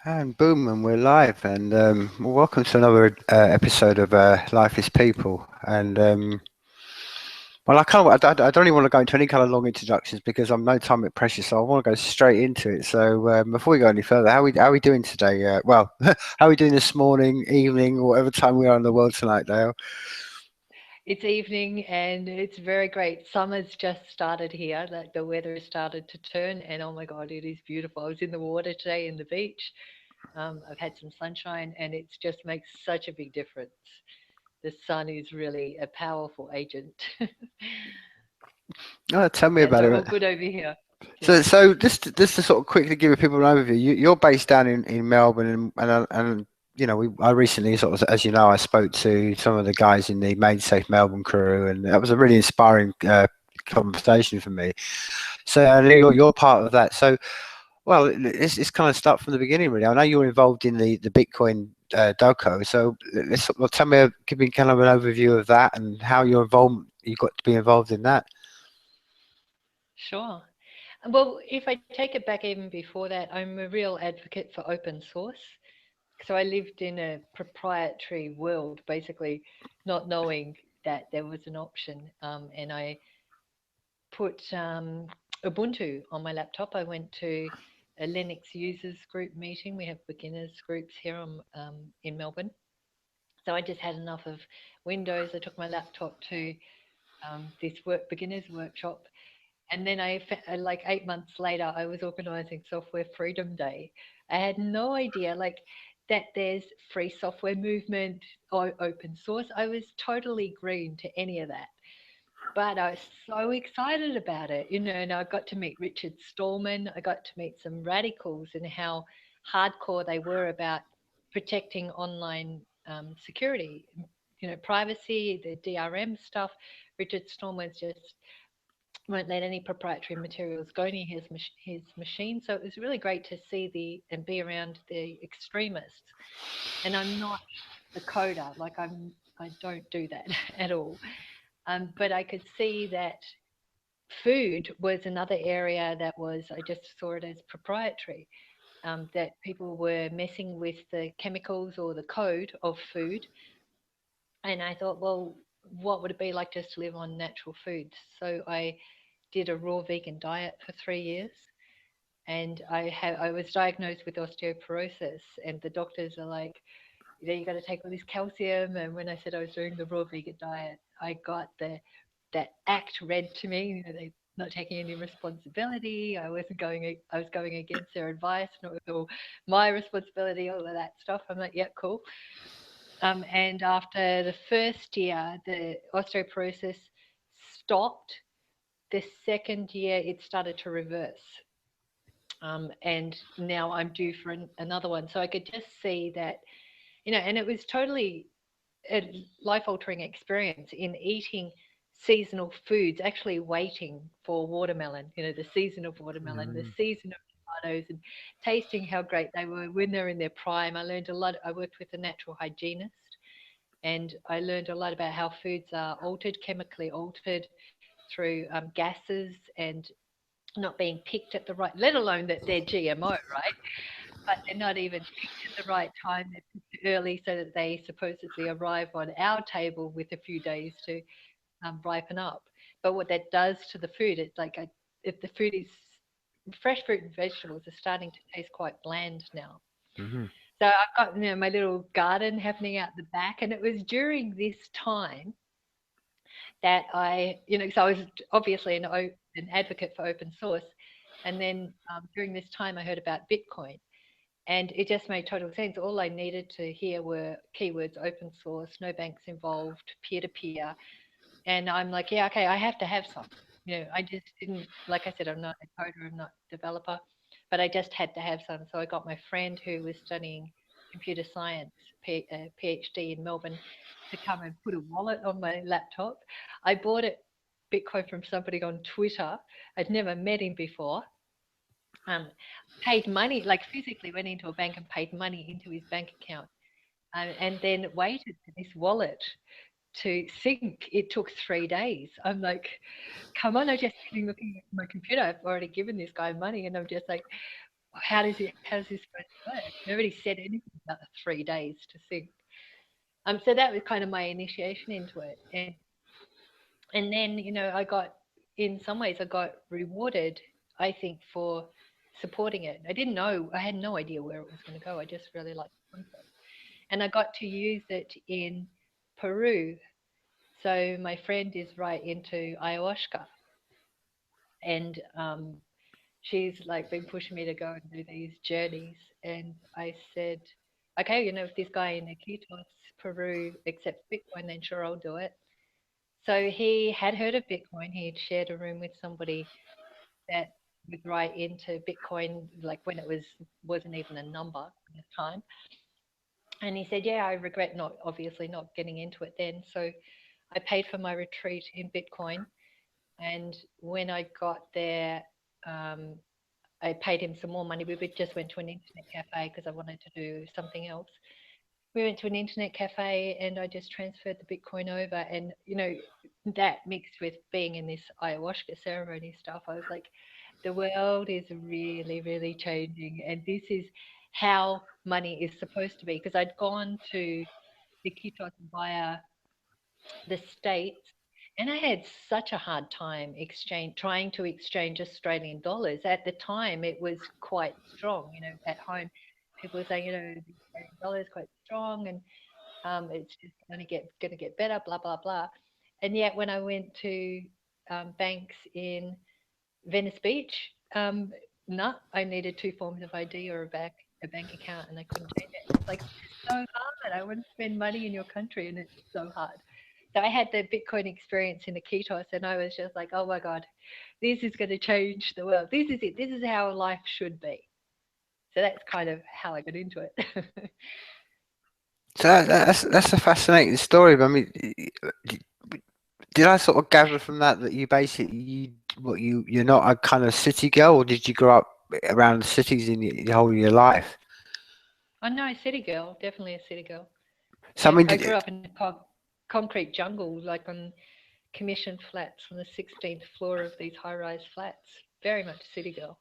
And boom, and we're live. And well, welcome to another episode of Life is People. And well, I don't even want to go into any kind of long introductions because I'm no time at pressure, so I want to go straight into it. So before we go any further, how are we doing today? Well, how are we doing this morning, evening, or whatever time we are in the world tonight, Dale? It's evening and it's very great. Summer's just started here. Like the weather has started to turn, and oh my God, it is beautiful. I was in the water today in the beach. I've had some sunshine, and it just makes such a big difference. The sun is really a powerful agent. Oh, tell me Yeah, about so all it. good over here. Yeah. So just to sort of quickly give people an overview, you're based down in Melbourne, and I recently sort of, as you know, I spoke to some of the guys in the Made Safe Melbourne crew, and that was a really inspiring conversation for me. So I know you're part of that. So well, it's kind of start from the beginning, really. I know you're involved in the Bitcoin doco. So well, give me kind of an overview of that and how you got to be involved in that. Sure. Well, if I take it back even before that, I'm a real advocate for open source. So I lived in a proprietary world, basically not knowing that there was an option. And I put Ubuntu on my laptop. I went to a Linux users group meeting. We have beginners groups here in Melbourne. So I just had enough of Windows. I took my laptop to this beginners workshop. And then like 8 months later, I was organizing Software Freedom Day. I had no idea like that there's free software movement or open source. I was totally green to any of that. But I was so excited about it, and I got to meet Richard Stallman. I got to meet some radicals and how hardcore they were about protecting online security, privacy, the DRM stuff. Richard Stallman's just won't let any proprietary materials go near his machine. So it was really great to see and be around the extremists. And I'm not a coder, like I don't do that at all. But I could see that food was another area that was, I just saw it as proprietary, that people were messing with the chemicals or the code of food. And I thought, well, what would it be like just to live on natural foods? So I did a raw vegan diet for 3 years. And I was diagnosed with osteoporosis, and the doctors are like, you got to take all this calcium. And when I said I was doing the raw vegan diet, I got that act read to me. They not taking any responsibility. I was going against their advice, and it was all my responsibility, all of that stuff. I'm like, yeah, cool. And after the first year, the osteoporosis stopped. The second year, it started to reverse. And now I'm due for another one. So I could just see that, and it was totally a life altering experience in eating seasonal foods, actually waiting for watermelon, the season of watermelon, the Mm. season of tomatoes, and tasting how great they were when they're in their prime. I learned a lot. I worked with a natural hygienist, and I learned a lot about how foods are altered, chemically altered through gases and not being picked at the right, let alone that they're GMO, right? But they're not even picked at the right time. They're picked early so that they supposedly arrive on our table with a few days to ripen up. But what that does to the food, it's like if the food is fresh fruit and vegetables are starting to taste quite bland now. Mhm. So I've got my little garden happening out the back, and it was during this time that so I was obviously an advocate for open source, and then during this time I heard about Bitcoin. And it just made total sense. All I needed to hear were keywords: open source, no banks involved, peer to peer. And I'm like, yeah, okay, I have to have some. I just didn't, like I said, I'm not a coder, I'm not a developer, but I just had to have some. So I got my friend who was studying computer science, PhD in Melbourne, to come and put a wallet on my laptop. I bought it Bitcoin from somebody on Twitter. I'd never met him before. Um, paid money, like physically went into a bank and paid money into his bank account, and then waited for this wallet to sync. It took 3 days. I'm like, come on, I'm just sitting looking at my computer. I've already given this guy money, and I'm just like, how does this supposed to work? Nobody said anything about the 3 days to think. So that was kind of my initiation into it, and then I got, in some ways, I got rewarded, I think, for supporting it. I had no idea where it was going to go. I just really liked the concept, and I got to use it in Peru. So my friend is right into ayahuasca, and she's like been pushing me to go and do these journeys. And I said, okay, if this guy in Iquitos, Peru, accepts Bitcoin, then sure, I'll do it. So he had heard of Bitcoin. He had shared a room with somebody that was right into Bitcoin, like when it wasn't even a number at the time. And he said, yeah, I regret obviously not getting into it then. So I paid for my retreat in Bitcoin. And when I got there, um, I paid him some more money. We just went to an internet cafe because I wanted to do something else. We went to an internet cafe and I just transferred the Bitcoin over. And, that mixed with being in this ayahuasca ceremony stuff, I was like, the world is really, really changing. And this is how money is supposed to be. Because I'd gone to the Iquitos via the States, and I had such a hard time trying to exchange Australian dollars. At the time, it was quite strong. At home, people were saying, the Australian dollar is quite strong, and it's just going to get better, blah blah blah. And yet, when I went to banks in Venice Beach, no, I needed two forms of ID or a bank account, and I couldn't change it. It's like, this is so hard. I want to spend money in your country, and it's so hard. So I had the Bitcoin experience in Iquitos, and I was just like, oh my God, this is going to change the world. This is it. This is how life should be. So that's kind of how I got into it. So that's a fascinating story. But I mean, did I sort of gather from that you basically you're not a kind of city girl, or did you grow up around cities in your whole of your life? Oh no, city girl, definitely a city girl. So I Yeah, mean, I grew up in a concrete jungle, like on commission flats on the 16th floor of these high-rise flats. Very much city girl.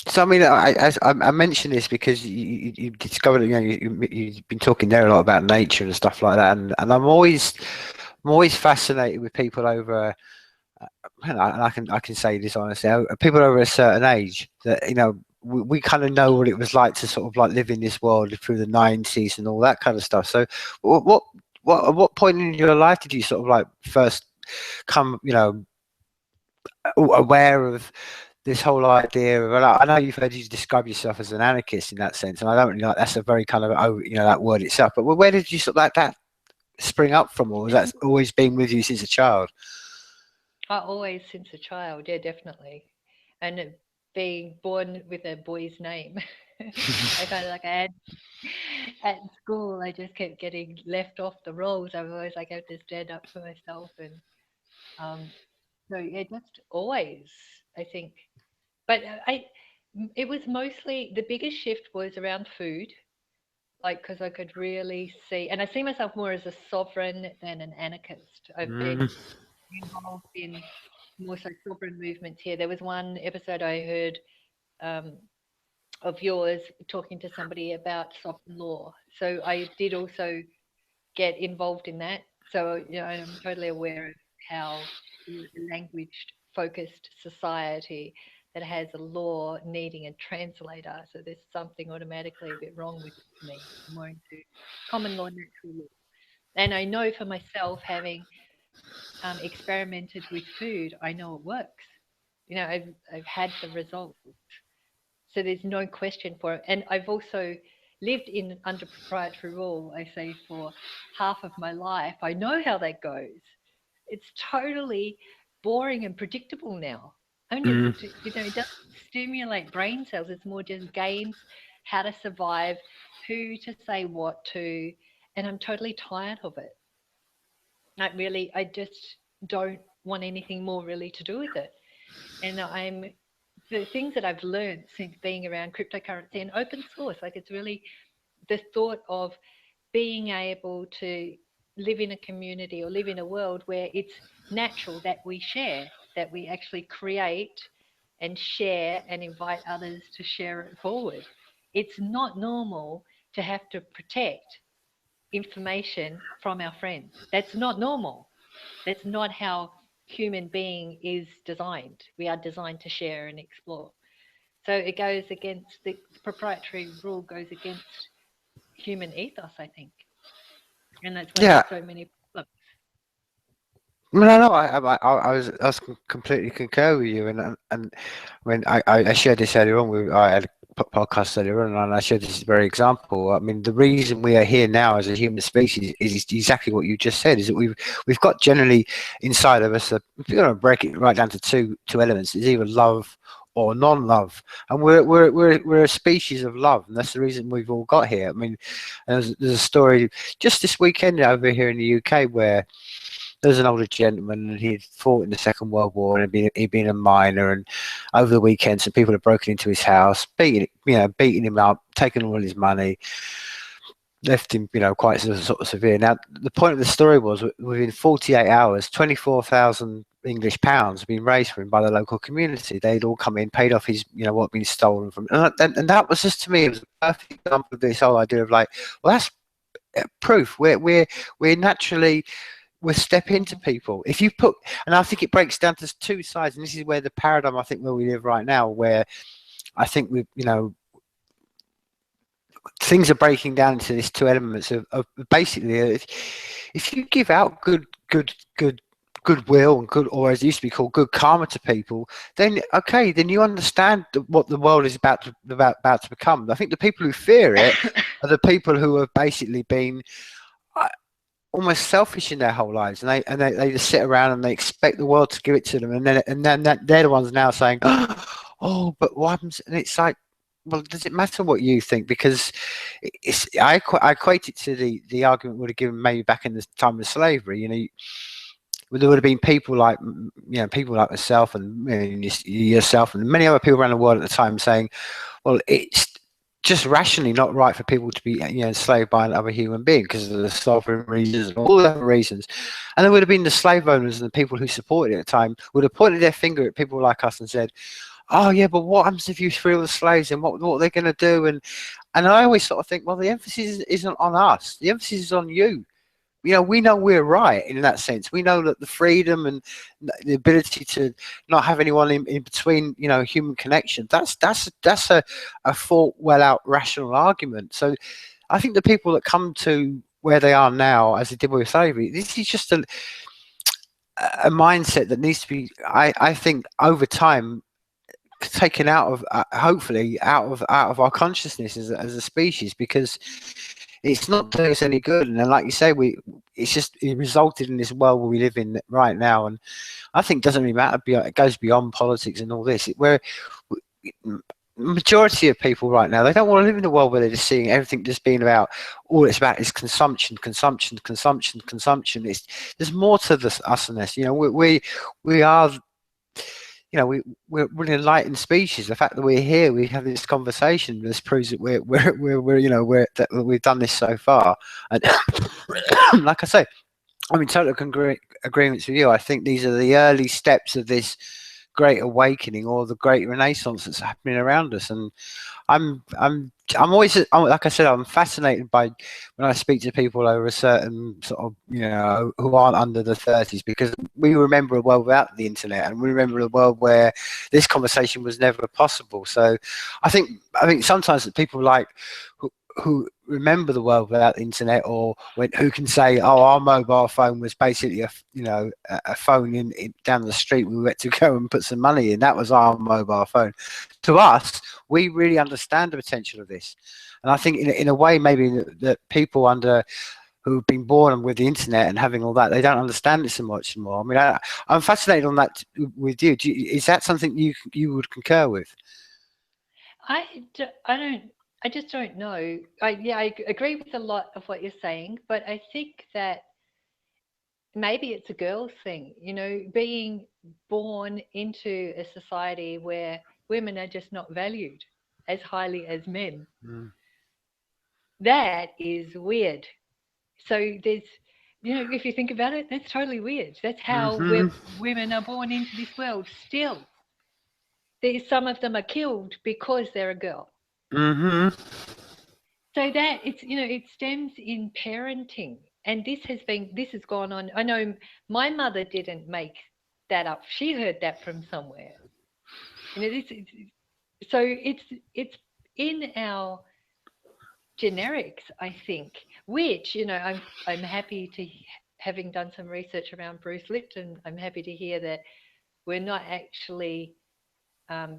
so I mean, I mention this because you discovered, you've been talking there a lot about nature and stuff like that, and I'm always fascinated with people over, and I can say this honestly, people over a certain age that we kind of know what it was like to sort of like live in this world through the 90s and all that kind of stuff. So at what point in your life did you sort of like first come aware of this whole idea of, and I know you've heard you describe yourself as an anarchist in that sense, and I don't really like, that's a very kind of that word itself, but where did you sort of like that spring up from, or was that always been with you since a child? Always since a child, yeah, definitely. And being born with a boy's name, I kind of like I had at school. I just kept getting left off the rolls. I was always like, I have to stand up for myself, and um, so yeah, just always. I think, but it was mostly the biggest shift was around food, like because I could really see, and I see myself more as a sovereign than an anarchist. I've been Mm. involved in more so sovereign movements here. There was one episode I heard um, of yours talking to somebody about sovereign law. So I did also get involved in that. So, I'm totally aware of how a language focused society that has a law needing a translator. So there's something automatically a bit wrong with it for me. I'm more into common law, natural law. And I know for myself, having experimented with food, I know it works. I've had the results, so there's no question for it. And I've also lived in under proprietary rule, I say, for half of my life. I know how that goes. It's totally boring and predictable now. I mean, Mm. it doesn't stimulate brain cells. It's more just games, how to survive, who to say what to, and I'm totally tired of it. I just don't want anything more really to do with it. And the things that I've learned since being around cryptocurrency and open source, like it's really the thought of being able to live in a community or live in a world where it's natural that we share, that we actually create. and share and invite others to share it forward. It's not normal to have to protect information from our friends. That's not normal. That's not how human being is designed. We are designed to share and explore. So it goes against the proprietary rule goes against human ethos, I think. And that's why Yeah. there's so many problems. No, I was completely concur with you, and when I shared this earlier on, I had a podcast earlier on, and I shared this very example. I mean, the reason we are here now as a human species is exactly what you just said. Is that we've got generally inside of us, if you're going to break it right down to two elements, it's either love or non-love, and we're a species of love, and that's the reason we've all got here. I mean, there's a story just this weekend over here in the UK where there was an older gentleman, and he'd fought in the Second World War, and he'd been a miner. And over the weekend, some people had broken into his house, beating him up, taking all his money, left him, quite sort of severe. Now, the point of the story was within 48 hours, 24,000 English pounds had been raised for him by the local community. They'd all come in, paid off his, what had been stolen from him. And that was just, to me, it was a perfect example of this whole idea of like, well, that's proof. We're naturally, will step into people. If you put, and I think it breaks down to two sides, and this is where the paradigm, I think, where we live right now, where I think things are breaking down into these two elements of basically, if you give out goodwill and good, or as it used to be called, good karma to people, then okay, then you understand what the world is about to become. I think the people who fear it are the people who have basically been almost selfish in their whole lives, and they just sit around and they expect the world to give it to them, and then they're the ones now saying, oh, but what happens? And it's like, well, does it matter what you think? Because I equate it to the argument would have given maybe back in the time of slavery. There would have been people like myself and yourself and many other people around the world at the time saying, well, it's just rationally not right for people to be enslaved by another human being because of the sovereign reasons and all the other reasons. And there would have been the slave owners and the people who supported it at the time would have pointed their finger at people like us and said, oh yeah, but what happens if you free all the slaves, and what are they going to do? And I always sort of think, well, the emphasis isn't on us, the emphasis is on you. We know we're right in that sense. We know that the freedom and the ability to not have anyone in between, human connection, that's a thought well out rational argument. So I think the people that come to where they are now, as they did with slavery, this is just a mindset that needs to be, I think, over time, taken out of hopefully out of our consciousness as a species, because it's not doing us any good. And then, like you say, it resulted in this world where we live in right now. And I think it doesn't really matter. It goes beyond politics and all this. Where majority of people right now, they don't want to live in a world where they're just seeing everything just being about, all it's about is consumption. There's more to this usness. We are. We're an enlightened species. The fact that we're here, we have this conversation, this proves that that we've done this so far. And like I say, I'm in total agreements with you. I think these are the early steps of this great awakening or the great renaissance that's happening around us. And I'm always, like I said, I'm fascinated by when I speak to people over a certain sort of, who aren't under the 30s, because we remember a world without the internet, and we remember a world where this conversation was never possible. So I think sometimes that people like who remember the world without the internet, or who can say, oh, our mobile phone was basically a phone in down the street we went to go and put some money in, that was our mobile phone. To us, we really understand the potential of this. And I think in a way, maybe that people who've been born with the internet and having all that, they don't understand it so much more. I mean, I'm fascinated on that with you. Is that something you would concur with? I just don't know. I agree with a lot of what you're saying, but I think that maybe it's a girl's thing, being born into a society where women are just not valued as highly as men. That is weird. So there's, if you think about it, that's totally weird. That's how women are born into this world still. some of them are killed because they're a girl. Mm-hmm. So that it's, it stems in parenting, and this has gone on. I know my mother didn't make that up; she heard that from somewhere. So it's in our generics, I think. Which I'm happy to, having done some research around Bruce Lipton. I'm happy to hear that we're not actually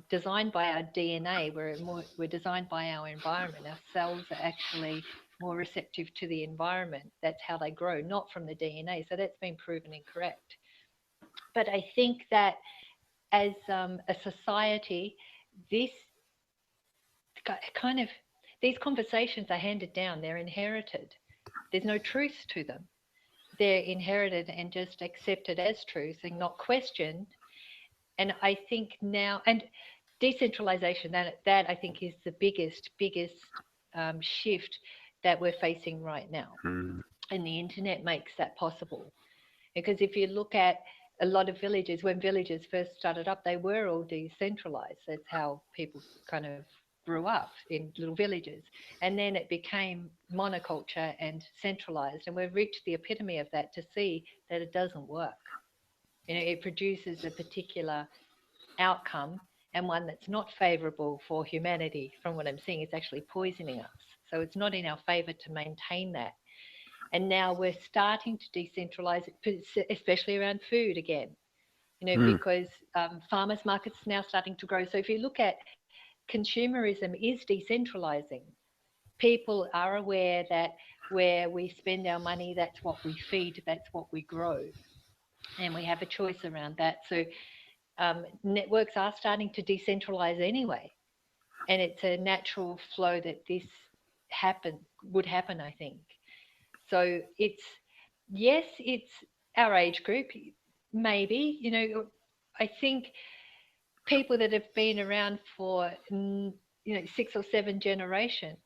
designed by our DNA. We're designed by our environment. Our cells are actually more receptive to the environment. That's how they grow, not from the DNA. So that's been proven incorrect. But I think that as a society, this kind of these conversations are handed down. They're inherited. There's no truth to them. They're inherited and just accepted as truth and not questioned. And I think now, and decentralization, that I think is the biggest shift that we're facing right now. Mm. And the internet makes that possible. Because if you look at a lot of villages, when villages first started up, they were all decentralized. That's how people kind of grew up in little villages. And then it became monoculture and centralized. And we've reached the epitome of that to see that it doesn't work. It produces a particular outcome, and one that's not favorable for humanity. From what I'm seeing, it's actually poisoning us. So it's not in our favor to maintain that. And now we're starting to decentralize it, especially around food again, because farmers markets are now starting to grow. So if you look at consumerism is decentralizing. People are aware that where we spend our money, that's what we feed, that's what we grow. And we have a choice around that. So networks are starting to decentralize anyway. And it's a natural flow that this would happen, I think. So yes, it's our age group, maybe. I think people that have been around for 6 or 7 generations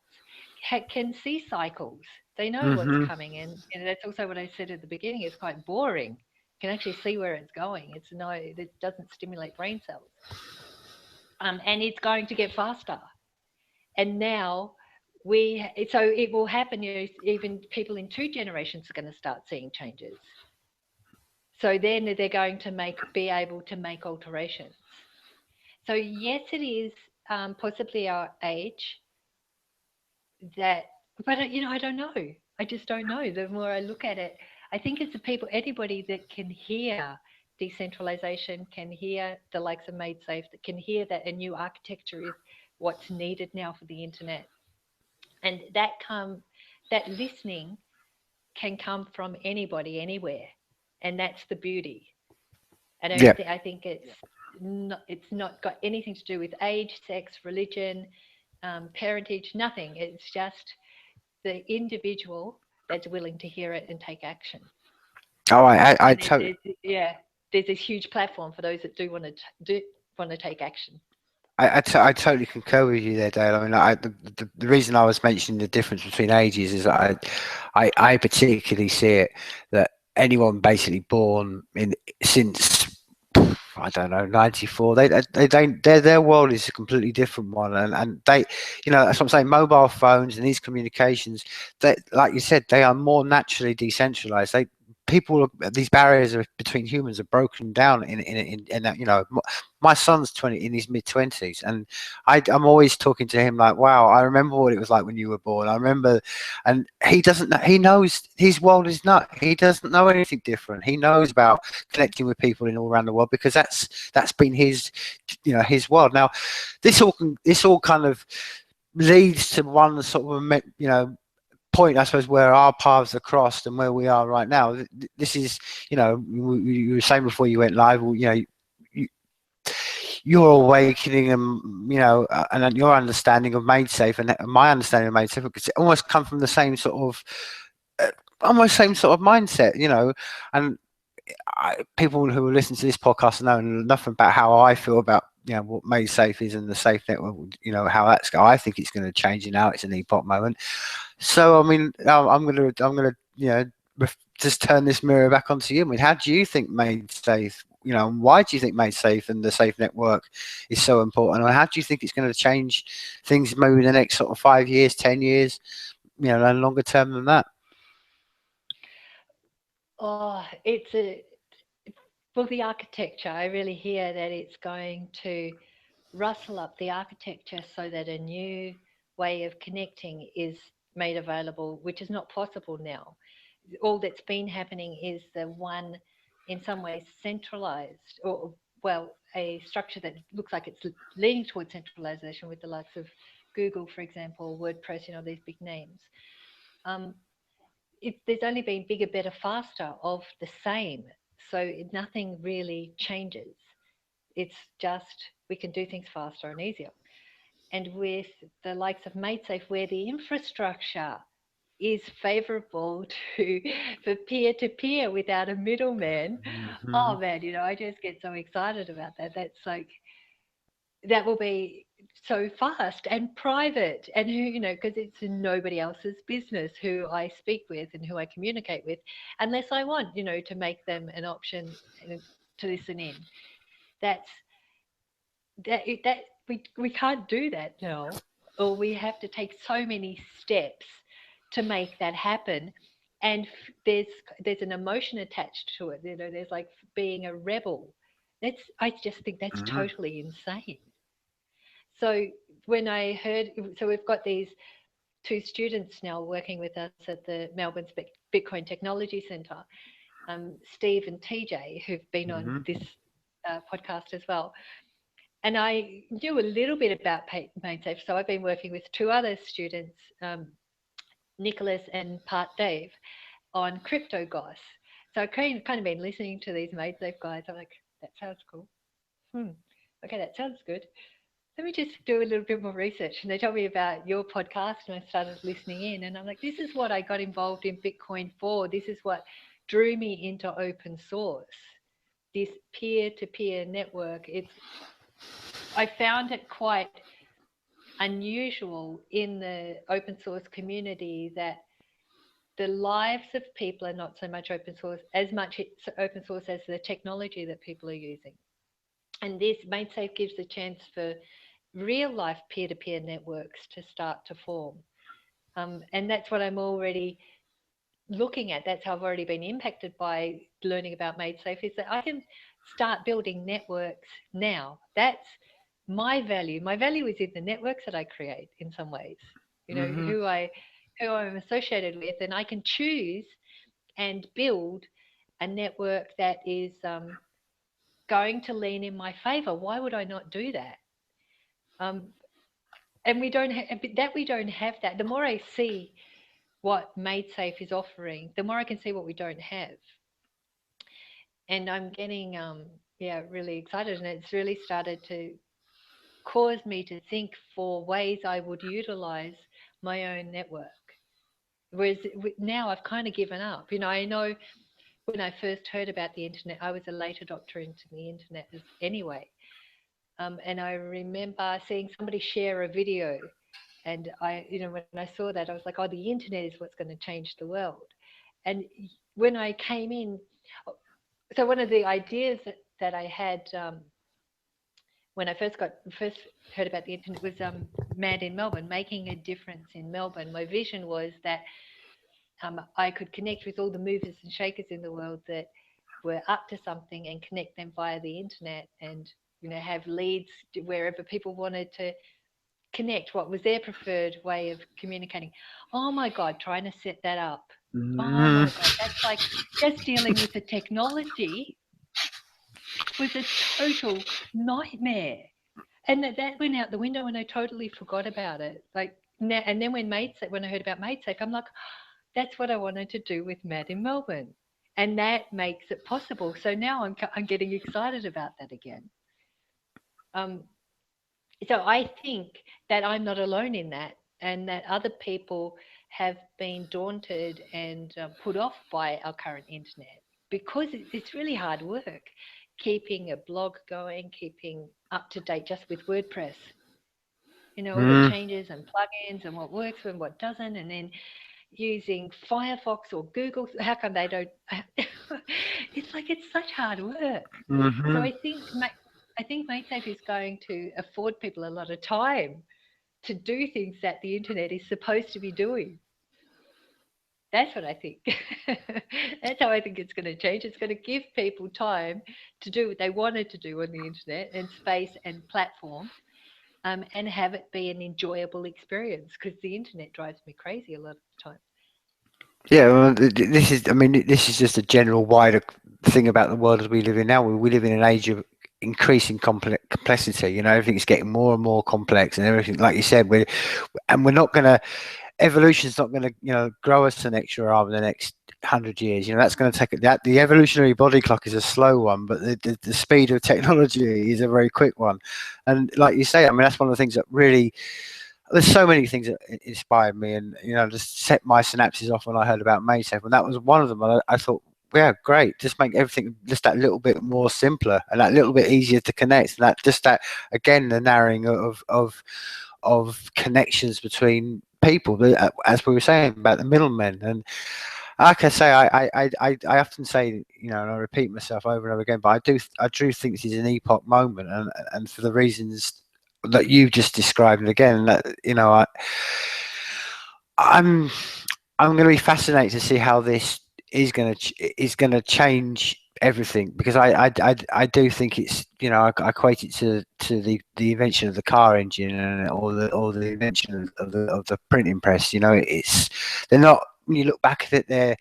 can see cycles. They know what's Mm-hmm. coming, and that's also what I said at the beginning. It's quite boring. You can actually see where it's going. It doesn't stimulate brain cells, and it's going to get faster. And now so it will happen. Even people in 2 generations are going to start seeing changes. So then they're going to be able to make alterations. So yes, it is possibly our age that, but I don't know. I just don't know. The more I look at it, I think it's the people, anybody that can hear decentralization, can hear the likes of Made Safe, that can hear that a new architecture is what's needed now for the internet, and that listening can come from anybody, anywhere, and that's the beauty. Yeah. I think it's not got anything to do with age, sex, religion, parentage, nothing. It's just the individual that's willing to hear it and take action. Oh, I totally. Yeah, there's this huge platform for those that do want to take action. I totally concur with you there, Dale. I mean, the reason I was mentioning the difference between ages is that I particularly see it that anyone basically born in since I don't know 94, they don't their world is a completely different one, and they, that's what I'm saying. Mobile phones and these communications, they, like you said, they are more naturally decentralized. These barriers between humans are broken down in that. My son's 20, in his mid-20s, and I'm always talking to him like, wow, I remember what it was like when you were born. I remember, and he doesn't know, he knows his world is not, he doesn't know anything different. He knows about connecting with people in all around the world because that's been his world. Now this all kind of leads to one sort of point, I suppose, where our paths are crossed and where we are right now. This is, you were saying before you went live, your awakening and and your understanding of Made Safe and my understanding of Made Safe, because it almost come from the same sort of mindset, and people who listen to this podcast know nothing about how I feel about what Made Safe is and the safe network, how that's going. I think it's going to change, and now it's an epoch moment. So I mean, I'm gonna just turn this mirror back onto you. I mean, how do you think Made Safe you know, why do you think MadeSafe and the Safe Network is so important? And how do you think it's going to change things maybe in the next sort of 5 years, 10 years, you know, and longer term than that? Oh, well, the architecture, I really hear that it's going to rustle up the architecture so that a new way of connecting is made available, which is not possible now. All that's been happening is the one, in some ways, centralized, or, well, a structure that looks like it's leaning towards centralization with the likes of Google, for example, WordPress, these big names. Um, there's only been bigger, better, faster of the same. So nothing really changes. It's just we can do things faster and easier. And with the likes of MadeSafe, where the infrastructure is favorable to for peer-to-peer without a middleman, Mm-hmm. oh man, I just get so excited about that. That's like, that will be so fast and private, and because it's nobody else's business who I speak with and who I communicate with, unless I want to make them an option to listen in. That's that we can't do that now, or we have to take so many steps to make that happen. And there's an emotion attached to it. There's like being a rebel. I just think that's Mm-hmm. totally insane. So when I heard, so we've got these two students now working with us at the Melbourne Bitcoin Technology Centre, Steve and TJ, who've been on Mm-hmm. this podcast as well. And I knew a little bit about MadeSafe, so I've been working with two other students, Nicholas and Part Dave, on crypto-goss. So I've kind of been listening to these MadeSafe guys. I'm like, that sounds cool. Okay, that sounds good. Let me just do a little bit more research. And they told me about your podcast, and I started listening in. And I'm like, this is what I got involved in Bitcoin for. This is what drew me into open source, this peer-to-peer network. I found it quite unusual in the open source community that the lives of people are not so much open source, as much open source as the technology that people are using. And this MadeSafe gives a chance for real life peer-to-peer networks to start to form. And that's what I'm already looking at. That's how I've already been impacted by learning about MadeSafe, is that I can start building networks now. That's my value. My value is in the networks that I create in some ways, Mm-hmm. who I'm associated with, and I can choose and build a network that is going to lean in my favor. Why would I not do that? Um, and we don't have that. The more I see what MadeSafe is offering, the more I can see what we don't have. And I'm getting really excited, and it's really started to cause me to think for ways I would utilize my own network. Whereas now I've kind of given up. I know when I first heard about the internet, I was a late adopter into the internet anyway. And I remember seeing somebody share a video, and when I saw that, I was like, oh, the internet is what's going to change the world. And when I came in, so one of the ideas that I had when I first heard about the internet was Mad in Melbourne, making a difference in Melbourne. My vision was that I could connect with all the movers and shakers in the world that were up to something, and connect them via the internet, and have leads wherever people wanted to connect. What was their preferred way of communicating? Oh my God, trying to set that up. Oh my God, that's like just dealing with the technology was a total nightmare. And that went out the window, and I totally forgot about it. Like now, and then when I heard about MadeSafe, I'm like, that's what I wanted to do with Mad in Melbourne, and that makes it possible. So now I'm getting excited about that again. Um, so I think that I'm not alone in that, and that other people have been daunted and put off by our current internet, because it's really hard work keeping a blog going, keeping up to date just with WordPress. All the Mm-hmm. changes and plugins and what works and what doesn't, and then using Firefox or Google. How come they don't? It's like it's such hard work. So Hmm. I think MaidSafe is going to afford people a lot of time to do things that the internet is supposed to be doing. That's what I think. That's how I think it's going to change. It's going to give people time to do what they wanted to do on the internet and space and platform, and have it be an enjoyable experience, because the internet drives me crazy a lot of the time. Yeah, well, this is. I mean, this is just a general wider thing about the world as we live in now. We live in an age of increasing complexity. You know, everything's getting more and more complex, and everything, like you said, we're not going to. Evolution's not going to, grow us an extra arm in the next 100 years. That's going to take that. The evolutionary body clock is a slow one, but the speed of technology is a very quick one. And like you say, I mean, that's one of the things that really, there's so many things that inspired me, and just set my synapses off when I heard about MaidSafe, and that was one of them. I thought, yeah, great, just make everything just that little bit more simpler and that little bit easier to connect, and that again, the narrowing of connections between people, as we were saying about the middlemen. And like I say, I often say, and I repeat myself over and over again, but I do think this is an epoch moment, and for the reasons that you've just described. And again, that I'm I'm going to be fascinated to see how this is going to change everything, because I do think it's, I equate it to the invention of the car engine, and or the invention of the printing press. It's, they're not, when you look back at it, they're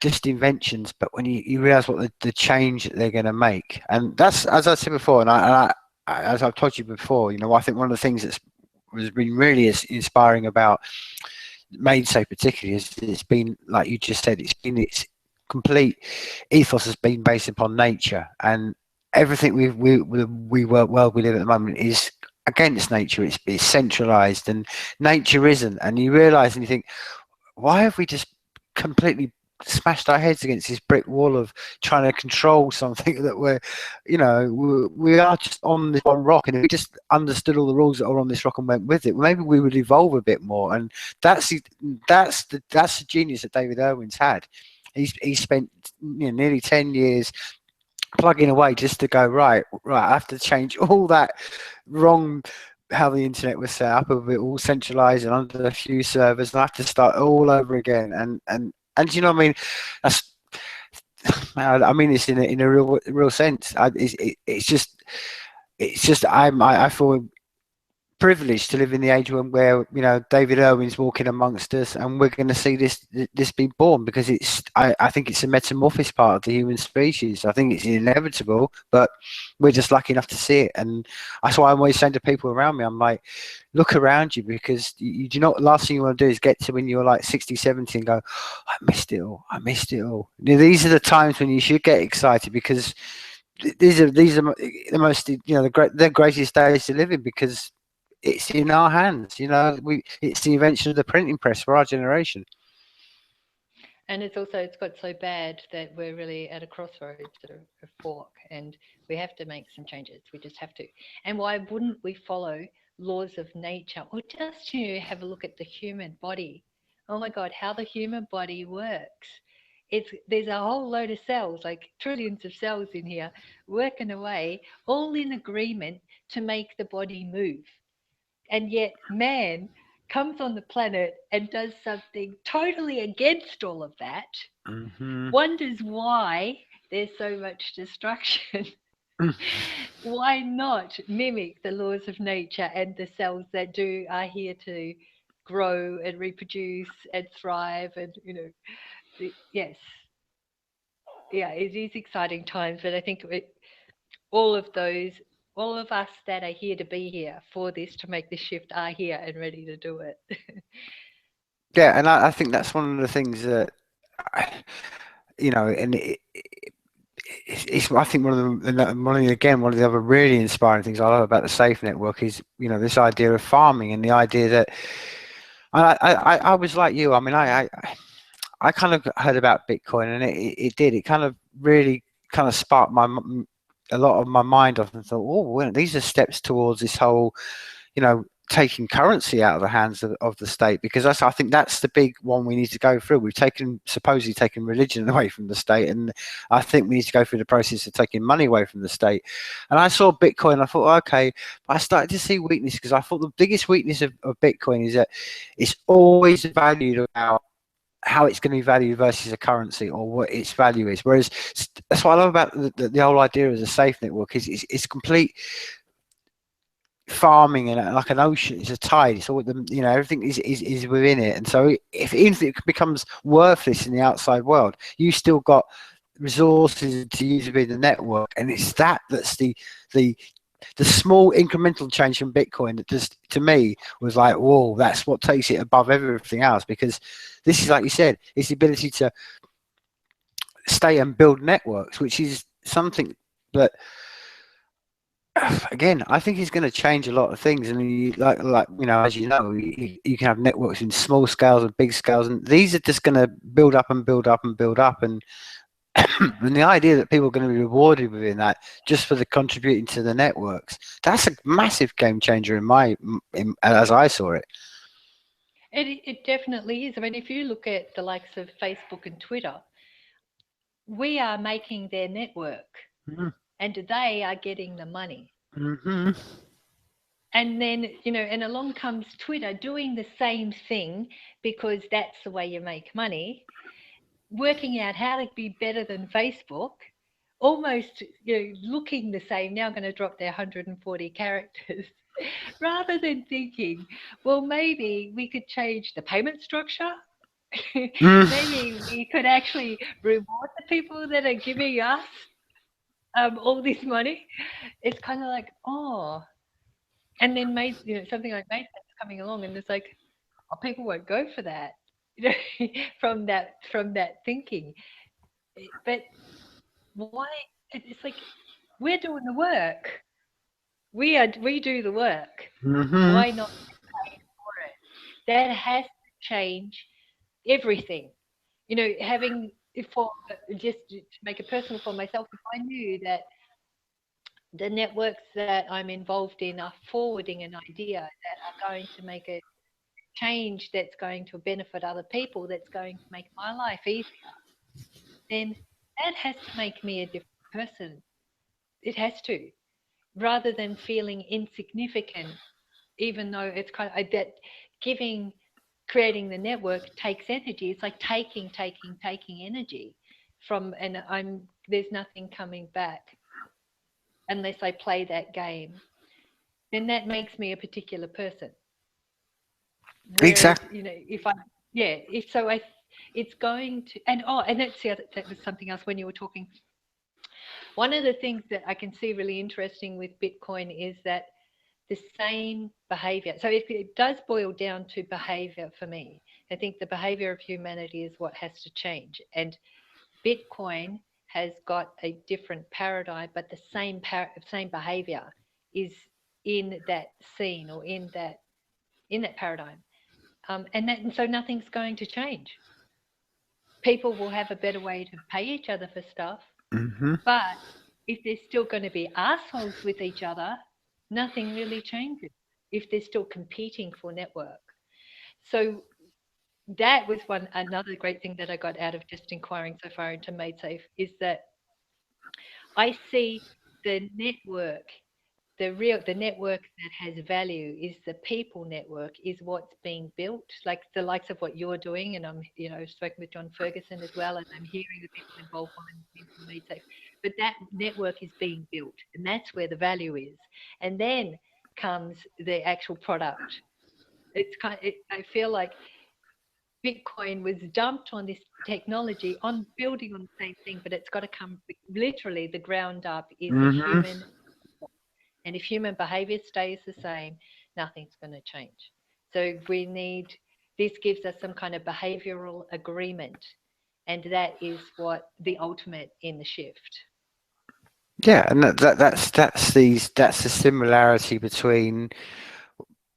just inventions, but when you realize what the change that they're going to make. And that's, as I said before, as I've told you before, I think one of the things that's has been really inspiring about MaidSafe particularly is it's been, like you just said, its complete ethos has been based upon nature, and everything world we live at the moment is against nature. It's centralized, and nature isn't. And you realize, and you think, why have we just completely smashed our heads against this brick wall of trying to control something that we are just on this one rock, and if we just understood all the rules that are on this rock and went with it, maybe we would evolve a bit more. And that's the genius that David Irwin's had. He spent nearly 10 years plugging away just to go, right, I have to change all that wrong, how the internet was set up, of it all centralized and under a few servers, and I have to start all over again. And you know what I mean? That's, I mean this in a real sense. It's just I feel privileged to live in the age where David Irwin's walking amongst us, and we're going to see this be born, because I think it's a metamorphosis part of the human species. I think it's inevitable, but we're just lucky enough to see it. And that's why I'm always saying to people around me, I'm like, look around you, because you do not, last thing you want to do is get to when you're like 60, 70 and go, I missed it all, These are the times when you should get excited, because these are the most, the greatest days to live in, because it's in our hands. It's the invention of the printing press for our generation. And it's got so bad that we're really at a crossroads, at a fork, and we have to make some changes. We just have to. And why wouldn't we follow laws of nature, or just have a look at the human body? Oh my God, how the human body works. There's a whole load of cells, like trillions of cells in here, working away, all in agreement to make the body move. And yet man comes on the planet and does something totally against all of that, Hmm. wonders why there's so much destruction. Why not mimic the laws of nature, and the cells that are here to grow and reproduce and thrive, and yes, yeah, it is exciting times. But I think all of those, all of us that are here to be here for this, to make this shift, are here and ready to do it. Yeah, and I think that's one of the things that, and it's I think one of the other really inspiring things I love about the Safe Network is, this idea of farming, and the idea that I was like you. I mean, I kind of heard about Bitcoin, and it kind of really kind of sparked a lot of my mind off, and thought, oh, well, these are steps towards this whole, taking currency out of the hands of the state, because I think that's the big one we need to go through. We've supposedly taken religion away from the state, and I think we need to go through the process of taking money away from the state. And I saw Bitcoin, I thought, okay, but I started to see weakness, because I thought the biggest weakness of Bitcoin is that it's always valued about how it's going to be valued versus a currency, or what its value is. Whereas that's what I love about the whole idea of a safe network, is it's complete farming, and like an ocean, it's a tide, it's all the, everything is within it. And so if it becomes worthless in the outside world, you still got resources to use within the network. And it's that's the small incremental change from Bitcoin that just, to me, was like, whoa, that's what takes it above everything else. Because this is, like you said, it's the ability to stay and build networks, which is something that, again, I think is going to change a lot of things. And like as you know, you can have networks in small scales and big scales, and these are just going to build up and build up and build up. And and the idea that people are going to be rewarded within that just for the contributing to the networks, that's a massive game changer as I saw it. It definitely is. I mean, if you look at the likes of Facebook and Twitter, we are making their network, and they are getting the money. And then, and along comes Twitter doing the same thing, because that's the way you make money, working out how to be better than Facebook, almost looking the same. Now going to drop their 140 characters, rather than thinking, well, maybe we could change the payment structure. Maybe we could actually reward the people that are giving us all this money. It's kind of like, oh, and then something like MaidSafe's coming along, and it's like, oh, people won't go for that, from that thinking. But why? It's like, we're doing the work. We do the work. Why not pay for it? That has to change everything. Having, just to make it personal for myself, if I knew that the networks that I'm involved in are forwarding an idea that are going to make a change, that's going to benefit other people, that's going to make my life easier, then that has to make me a different person. It has to, rather than feeling insignificant, even though it's kind of that creating the network takes energy. It's like taking energy from, and there's nothing coming back unless I play that game. Then that makes me a particular person. Whereas, exactly. It's going to, and that's that was something else when you were talking. One of the things that I can see really interesting with Bitcoin is that the same behavior. So it does boil down to behavior for me. I think the behavior of humanity is what has to change. And Bitcoin has got a different paradigm, but the same behavior is in that scene, or in that paradigm. And so nothing's going to change. People will have a better way to pay each other for stuff, but if they're still going to be assholes with each other, nothing really changes if they're still competing for network. So that was another great thing that I got out of just inquiring so far into MaidSafe, is that I see the network, the network that has value is the people network, is what's being built, like the likes of what you're doing. And I'm, spoken with John Ferguson as well, and I'm hearing the people involved in MaidSafe. But that network is being built, and that's where the value is. And then comes the actual product. It's I feel like Bitcoin was dumped on this technology, on building on the same thing, but it's got to come literally the ground up is the human. And if human behavior stays the same, nothing's going to change. So this gives us some kind of behavioral agreement, and that is what the ultimate in the shift. Yeah, and that's the similarity between,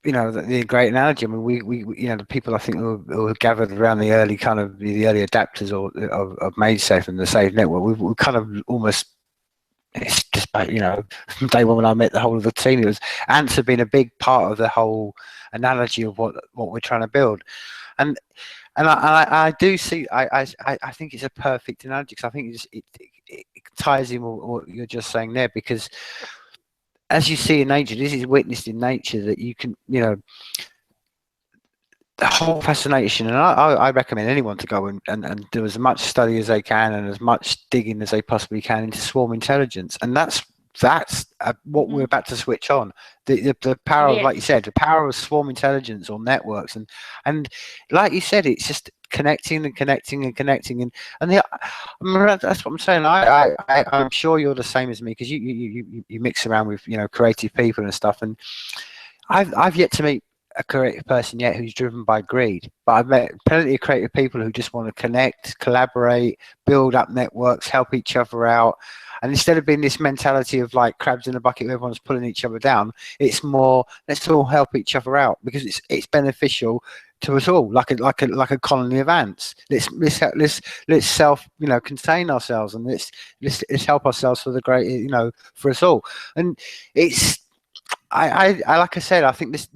the great analogy. I mean, we the people I think who were gathered around the early adapters of MaidSafe and the Safe Network, we kind of almost it's just, you know, from day one when I met the whole of the team, it was ants have been a big part of the whole analogy of what we're trying to build. And I do see, I think it's a perfect analogy, because I think it ties in with what you're just saying there, because as you see in nature, this is witnessed in nature, that you can, you know, the whole fascination, and I recommend anyone to go and do as much study as they can and as much digging as they possibly can into swarm intelligence, and that's what we're about to switch on. The power of, like you said, the power of swarm intelligence or networks, and like you said, it's just connecting and connecting and connecting, and that's what I'm saying. I'm sure you're the same as me, because you mix around with, you know, creative people and stuff, and I've yet to meet a creative person yet who's driven by greed, but I've met plenty of creative people who just want to connect, collaborate, build up networks, help each other out. And instead of being this mentality of like crabs in a bucket where everyone's pulling each other down, it's more, let's all help each other out, because it's beneficial to us all, like a colony of ants. Let's self, you know, contain ourselves, and let's help ourselves for the great, you know, for us all. And it's, I like I said, I think there's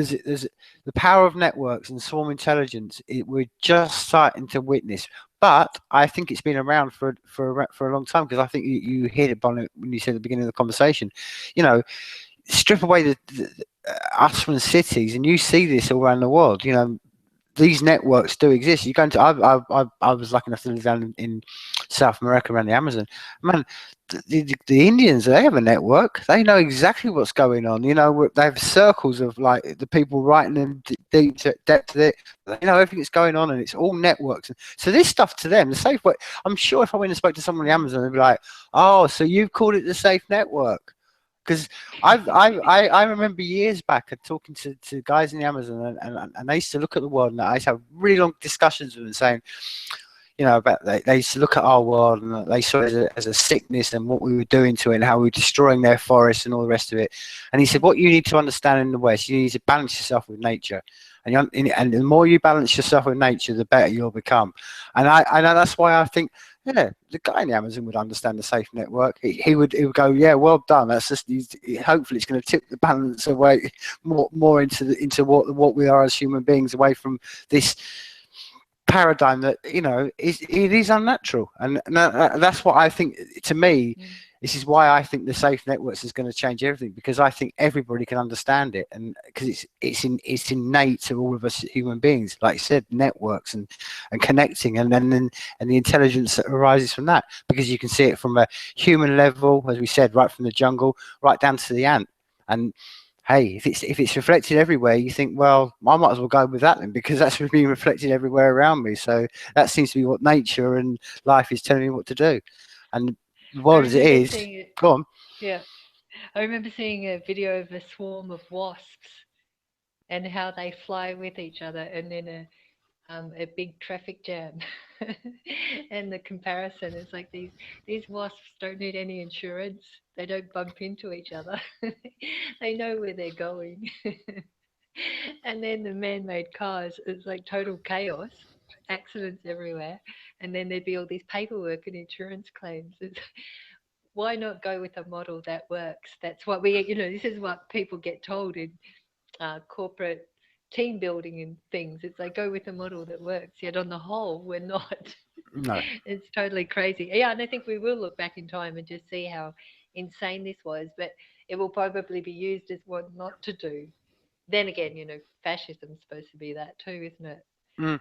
the power of networks and swarm intelligence. We're just starting to witness, but I think it's been around for a long time, because I think you hit it on it when you said at the beginning of the conversation. You know, strip away us from cities, and you see this all around the world. You know, these networks do exist. You go into, I was lucky enough to live down in South America around the Amazon. Man, the Indians, they have a network. They know exactly what's going on. You know, they have circles of like the people writing them deep to depth of it. They know everything that's going on, and it's all networks. So this stuff to them, the safe way. I'm sure if I went and spoke to someone on the Amazon, they'd be like, "Oh, so you've called it the safe network?" Because I remember years back talking to guys in the Amazon, and they used to look at the world, and I used to have really long discussions with them, saying, you know, about they used to look at our world, and they saw it as a sickness, and what we were doing to it, and how we were destroying their forests and all the rest of it. And he said, what you need to understand in the West, you need to balance yourself with nature. And the more you balance yourself with nature, the better you'll become. And I know that's why I think, yeah, the guy in the Amazon would understand the safe network. He would go, yeah, well done. That's just, hopefully it's going to tip the balance away more into what we are as human beings, away from this paradigm that, you know, it is unnatural. And that's what I think. To me, this is why I think the safe networks is going to change everything, because I think everybody can understand it, and because it's innate to all of us human beings, like you said, networks and connecting, and then the intelligence that arises from that, because you can see it from a human level, as we said, right from the jungle right down to the ant. And hey, if it's reflected everywhere, you think, well, I might as well go with that then, because that's being reflected everywhere around me. So that seems to be what nature and life is telling me what to do. And the world as it is, go on. Yeah, I remember seeing a video of a swarm of wasps and how they fly with each other, and then a big traffic jam. And the comparison is like these wasps don't need any insurance. They don't bump into each other. They know where they're going. And then the man-made cars, it's like total chaos, accidents everywhere, and then there'd be all these paperwork and insurance claims. Why not go with a model that works? That's what this is what people get told in corporate team building and things. It's like, go with a model that works. Yet on the whole, we're not. No. It's totally crazy. Yeah, and I think we will look back in time and just see how insane this was, but it will probably be used as what not to do. Then again, fascism's supposed to be that too, isn't it? Mm.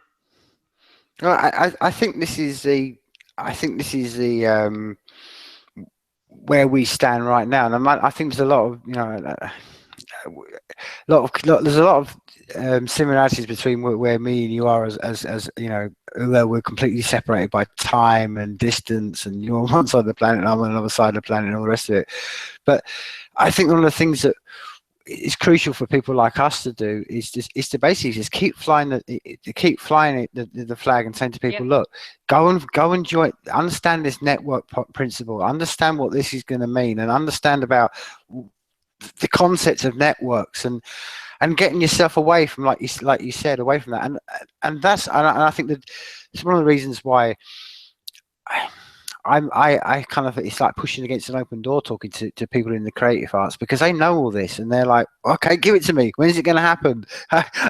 Well, I think this is the where we stand right now, and I think there's a lot of there's a lot of similarities between where me and you are, as you know, although we're completely separated by time and distance, and you're on one side of the planet and I'm on another side of the planet and all the rest of it. But I think one of the things that is crucial for people like us to do is to basically just keep flying the flag, and saying to people, look, go and join, understand this network principle, understand what this is going to mean, and understand about the concepts of networks, and getting yourself away from, like you said, away from that. And I think that it's one of the reasons why I kind of, it's like pushing against an open door talking to people in the creative arts, because they know all this and they're like, okay, give it to me. When is it going to happen?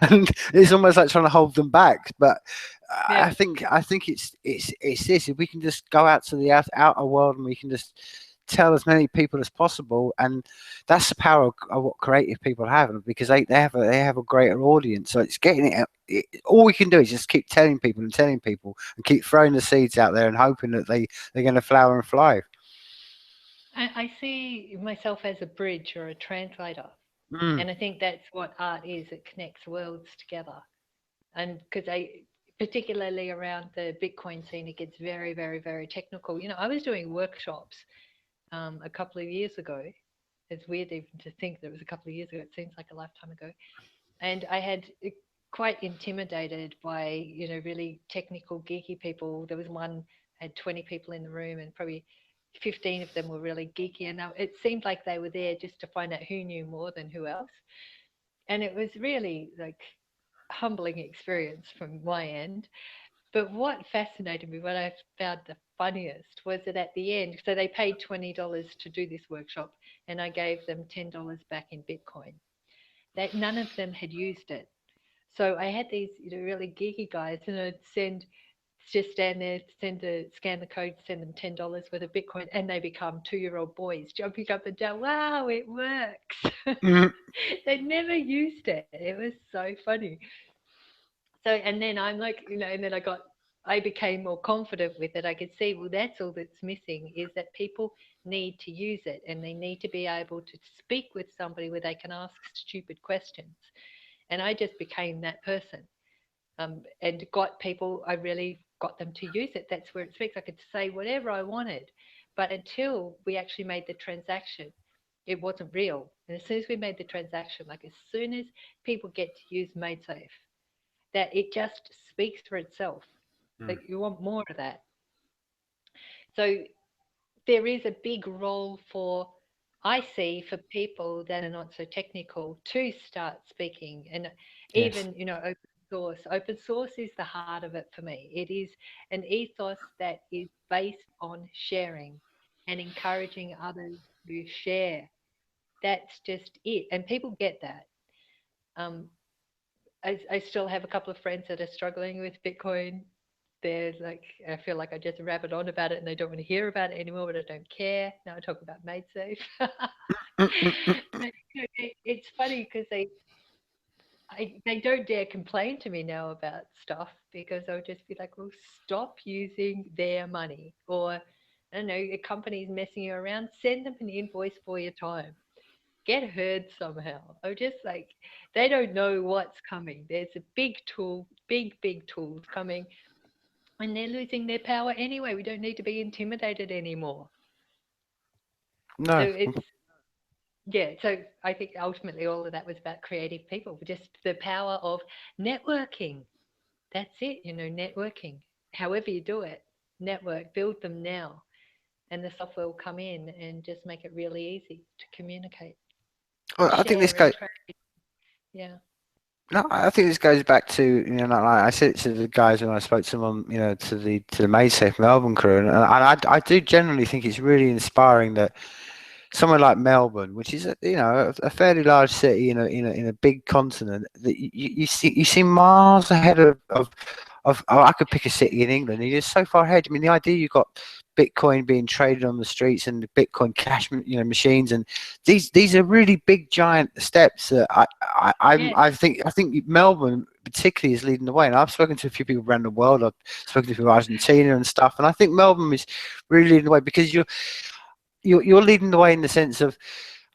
And it's almost like trying to hold them back. But Yeah. I think it's this. If we can just go out to the outer world and we can just tell as many people as possible, and that's the power of what creative people have, because they have a greater audience. So it's getting all we can do is just keep telling people and keep throwing the seeds out there and hoping that they're going to flower and fly. I see myself as a bridge or a translator. Mm, And I think that's what art is. It connects worlds together. And because particularly around the Bitcoin scene, it gets very, very, very technical. I was doing workshops a couple of years ago. It's weird even to think that it was a couple of years ago. It seems like a lifetime ago. And I had quite intimidated by, really technical, geeky people. There was one, had 20 people in the room, and probably 15 of them were really geeky. And it seemed like they were there just to find out who knew more than who else. And it was really like humbling experience from my end. But what fascinated me, what I found the funniest, was that at the end, so they paid $20 to do this workshop, and I gave them $10 back in Bitcoin. That none of them had used it. So I had these, really geeky guys, and I'd just stand there, scan the code, send them $10 worth of Bitcoin, and they become 2-year-old boys jumping up and down. Wow, it works. mm, They'd never used it. It was so funny. So, and then I'm like, and then I became more confident with it. I could see, well, that's all that's missing, is that people need to use it, and they need to be able to speak with somebody where they can ask stupid questions. And I just became that person, and got people, I really got them to use it. That's where it speaks. I could say whatever I wanted. But until we actually made the transaction, it wasn't real. And as soon as we made the transaction, like as soon as people get to use MadeSafe, that it just speaks for itself. mm. Like you want more of that. So there is a big role for, I see, for people that are not so technical to start speaking. And Yes. even, open source. Open source is the heart of it for me. It is an ethos that is based on sharing and encouraging others to share. That's just it. And people get that. Um, I still have a couple of friends that are struggling with Bitcoin. They're like, I feel like I just rabbit on about it and they don't want to hear about it anymore, but I don't care. Now I talk about MadeSafe. Mm, mm, mm. But, it's funny because they don't dare complain to me now about stuff, because I'll just be like, well, stop using their money. Or, I don't know, a company's messing you around, send them an invoice for your time. Get heard somehow. I'm just like, they don't know what's coming. There's a big tool, big tools coming, and they're losing their power anyway. We don't need to be intimidated anymore. So No. it's, yeah, so I think ultimately all of that was about creative people, just the power of networking. That's it, networking. However you do it, network, build them now, and the software will come in and just make it really easy to communicate, Well, I think this share, and guy. trade. Yeah. No, I think this goes back to, like I said it to the guys when I spoke to them on, to the MadeSafe Melbourne crew, and I do generally think it's really inspiring that somewhere like Melbourne, which is a fairly large city in a big continent, that you see miles ahead of I could pick a city in England. And you're so far ahead. I mean, the idea you've got Bitcoin being traded on the streets and the Bitcoin cash, machines, and these are really big, giant steps that Yeah. I think Melbourne particularly is leading the way. And I've spoken to a few people around the world. I've spoken to people in Argentina and stuff, and I think Melbourne is really leading the way, because you're leading the way in the sense of,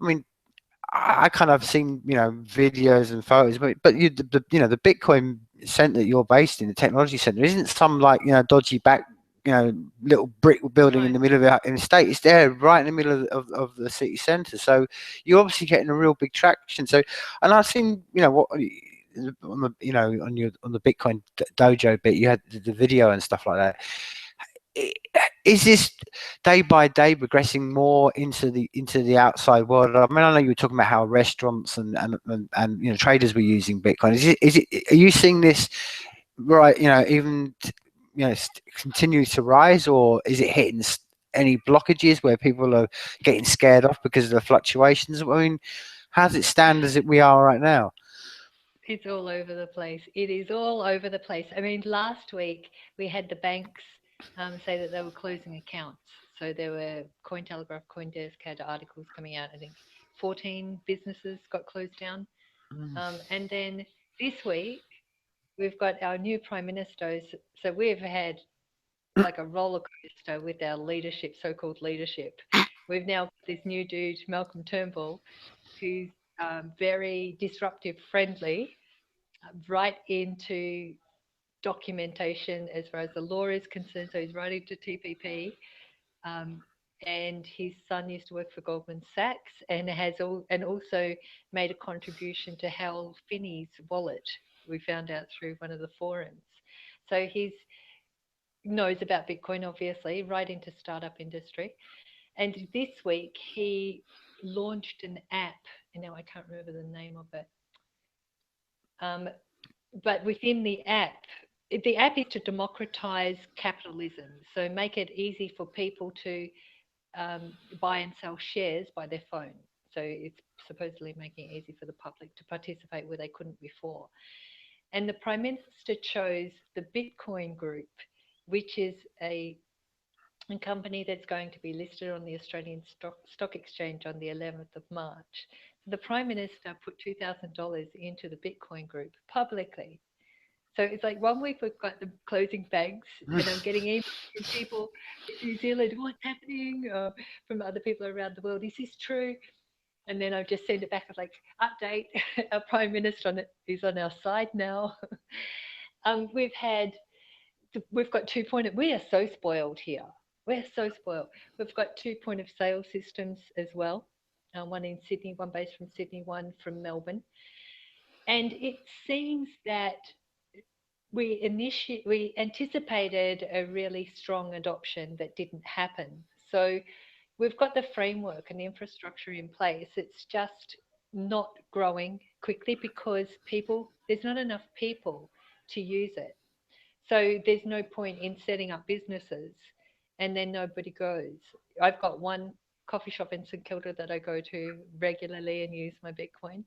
I mean, I kind of seen videos and photos, but the Bitcoin center that you're based in, the technology center, isn't some like dodgy back little brick building in Right. the middle of in the state. It's there right in the middle of the city center, so you're obviously getting a real big traction. So, and I've seen what on the on the Bitcoin dojo bit, you had the video and stuff like that. Is this day by day progressing more into the outside world? I mean, I know you were talking about how restaurants and traders were using Bitcoin. Are you seeing this right? Even continue to rise, or is it hitting any blockages where people are getting scared off because of the fluctuations? I mean, how's it stand as we are right now? It's all over the place. It is all over the place. I mean, last week we had the banks say that they were closing accounts. So there were Cointelegraph, CoinDesk had articles coming out. I think 14 businesses got closed down. And then this week we've got our new prime minister. So we've had like a roller coaster with our leadership, so-called leadership. We've now got this new dude, Malcolm Turnbull, who's very disruptive friendly, right into documentation as far as the law is concerned. So he's writing to TPP, um, and his son used to work for Goldman Sachs and and also made a contribution to Hal Finney's wallet. We found out through one of the forums. So he's knows about Bitcoin, obviously, right into startup industry. And this week he launched an app, and now I can't remember the name of it. But within the app is to democratize capitalism. So make it easy for people to buy and sell shares by their phone. So it's supposedly making it easy for the public to participate where they couldn't before. And the Prime Minister chose the Bitcoin Group, which is a company that's going to be listed on the Australian Stock Exchange on the 11th of March. The Prime Minister put $2,000 into the Bitcoin Group publicly. So it's like 1 week we've got the closing banks, and I'm getting emails from people in New Zealand, what's happening, from other people around the world, is this true? And then I've just sent it back, I was like, update, our Prime Minister is on our side now. We've got we are so spoiled here. We're so spoiled. We've got 2 point of sale systems as well. One in Sydney, one based from Sydney, one from Melbourne. And it seems that we anticipated a really strong adoption that didn't happen. So we've got the framework and the infrastructure in place. It's just not growing quickly because there's not enough people to use it. So there's no point in setting up businesses and then nobody goes. I've got one coffee shop in St Kilda that I go to regularly and use my Bitcoin.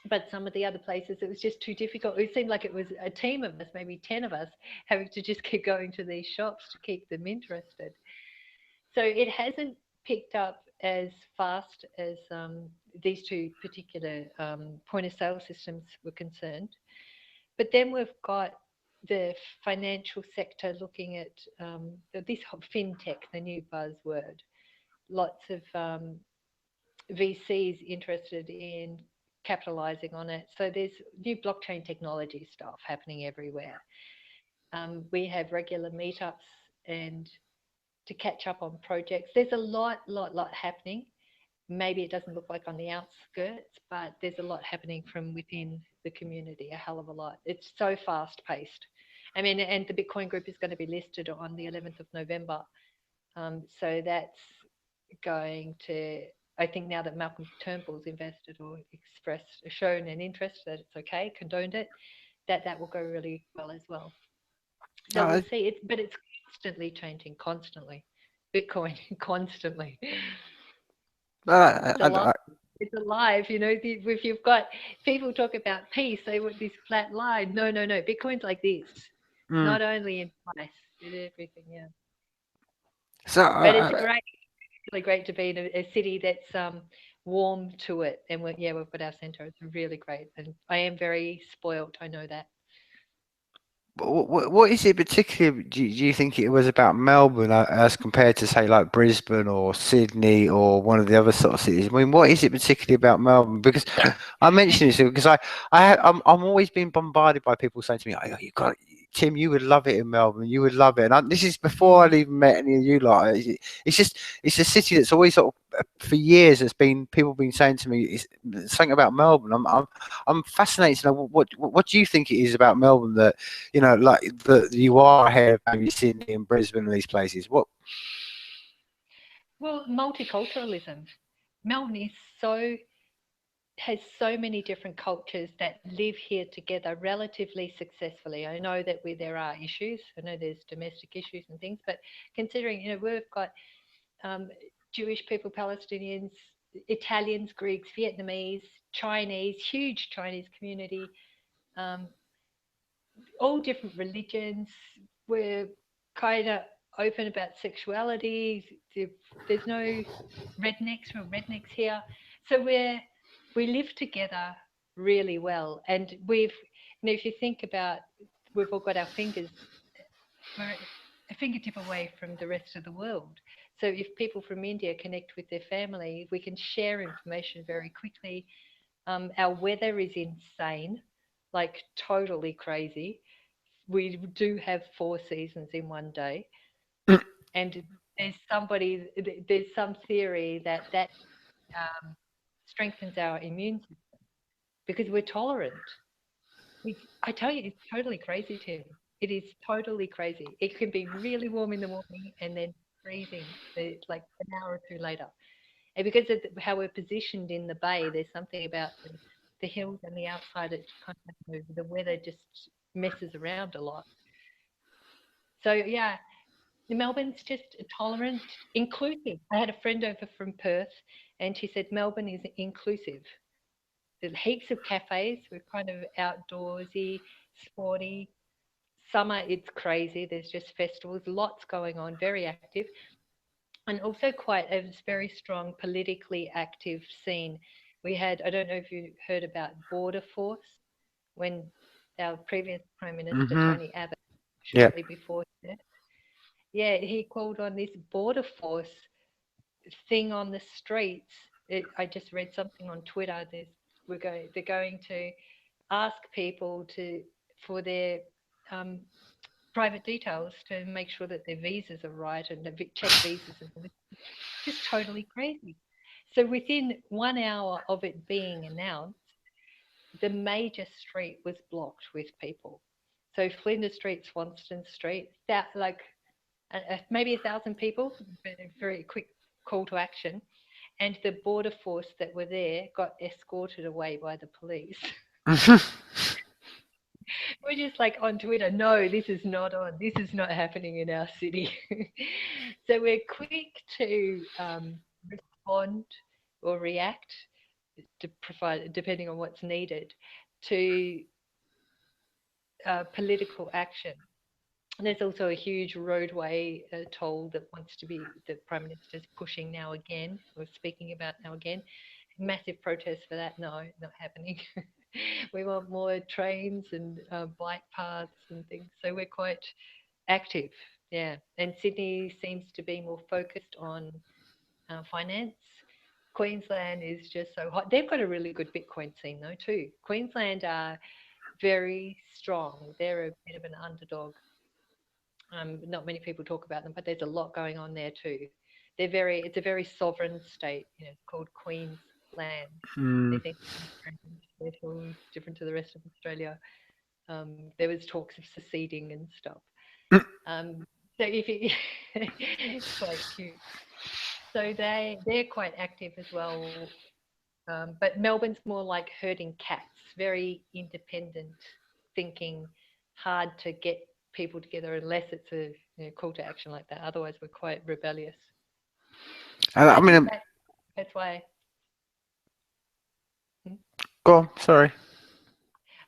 But some of the other places, it was just too difficult. It seemed like it was a team of us, maybe 10 of us, having to just keep going to these shops to keep them interested. So it hasn't picked up as fast as these two particular point of sale systems were concerned. But then we've got the financial sector looking at this whole fintech, the new buzzword. Lots of VCs interested in capitalizing on it. So there's new blockchain technology stuff happening everywhere. We have regular meetups and to catch up on projects. There's a lot happening. Maybe it doesn't look like on the outskirts, but there's a lot happening from within the community, a hell of a lot. It's so fast paced. I mean, and the Bitcoin Group is going to be listed on the 11th of November. So that's going to, I think now that Malcolm Turnbull's invested or shown an interest that it's okay, condoned it, that will go really well as well. So we'll see. But it's constantly changing, constantly. Bitcoin, constantly. It's alive, you know. If you've got people talk about peace, they want this flat line. No. Bitcoin's like this. Not only in price, in everything. Yeah. So, but it's really great to be in a city that's warm to it, and we've got our centre. It's really great, and I am very spoilt. I know that. What is it particularly, do you think it was about Melbourne as compared to, say, like Brisbane or Sydney or one of the other sort of cities? I mean, what is it particularly about Melbourne? Because I mention this because I'm always being bombarded by people saying to me, "Oh, Tim, you would love it in Melbourne. You would love it." And this is before I'd even met any of you. Like, it's a city that's always sort of, for years, people been saying to me, it's something about Melbourne. I'm fascinated to know what do you think it is about Melbourne that, you know, like that you are ahead of maybe Sydney and Brisbane and these places? What? Well, multiculturalism. Melbourne is so has so many different cultures that live here together relatively successfully. I know that there are issues. I know there's domestic issues and things, but considering, we've got um, Jewish people, Palestinians, Italians, Greeks, Vietnamese, Chinese, huge Chinese community, um, all different religions. We're kind of open about sexuality. There's no rednecks. We're rednecks here, so we live together really well. And if you think about, we've all got our fingers. We're a fingertip away from the rest of the world. So if people from India connect with their family, we can share information very quickly. Our weather is insane, like totally crazy. We do have 4 seasons in one day, and there's some theory that um, strengthens our immune system because we're tolerant. I tell you, it's totally crazy, Tim. It is totally crazy. It can be really warm in the morning and then freezing like an hour or two later. And because of how we're positioned in the bay, there's something about the hills and the outside. It kind of, the weather just messes around a lot. So yeah, Melbourne's just tolerant, inclusive. I had a friend over from Perth, and she said Melbourne is inclusive. There's heaps of cafes. We're kind of outdoorsy, sporty. Summer, it's crazy. There's just festivals, lots going on, very active, and also quite a very strong politically active scene. We had, I don't know if you heard about Border Force when our previous Prime Minister, Mm-hmm. Tony Abbott, Yeah. shortly before that. Yeah, he called on this Border Force thing on the streets. I just read something on Twitter. They're going to ask people for their um, private details to make sure that their visas are right and check visas and all this. Just totally crazy. So within 1 hour of it being announced, the major street was blocked with people. So Flinders Street, Swanston Street, that like maybe 1,000 people, a very quick call to action. And the border force that were there got escorted away by the police. We're just like on Twitter, no, this is not on. This is not happening in our city. So we're quick to respond or react to provide, depending on what's needed, to political action. And there's also a huge roadway toll that wants to be, the Prime Minister's pushing now again, or speaking about now again. Massive protest for that. No, not happening. We want more trains and bike paths and things. So we're quite active. Yeah. And Sydney seems to be more focused on finance. Queensland is just so hot. They've got a really good Bitcoin scene though too. Queensland are very strong. They're a bit of an underdog. Not many people talk about them, but there's a lot going on there too. It's a very sovereign state. It's called Queensland. They Mm. think it's very special, different to the rest of Australia. There was talks of seceding and stuff. So if you, it's quite cute. So they're quite active as well. But Melbourne's more like herding cats, very independent thinking, hard to get people together unless it's a call to action like that. Otherwise, we're quite rebellious. And And I I think mean, that's why. Hmm? go on. Sorry.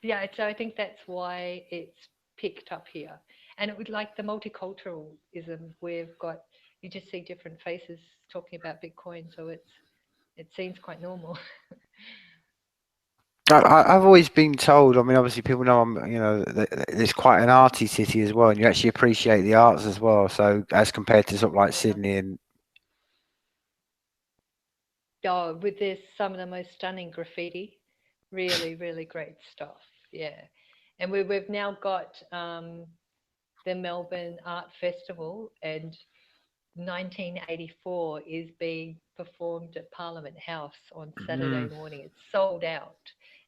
Yeah, so I think that's why it's picked up here. And it would like the multiculturalism. We've got, you just see different faces talking about Bitcoin, so it seems quite normal. I've always been told. I mean, obviously, people know it's quite an arty city as well, and you actually appreciate the arts as well. So, as compared to sort of like Yeah. Sydney and Oh, with this some of the most stunning graffiti, really, really great stuff. Yeah, and we've now got the Melbourne Art Festival, and 1984 is being performed at Parliament House on Saturday mm, morning. It's sold out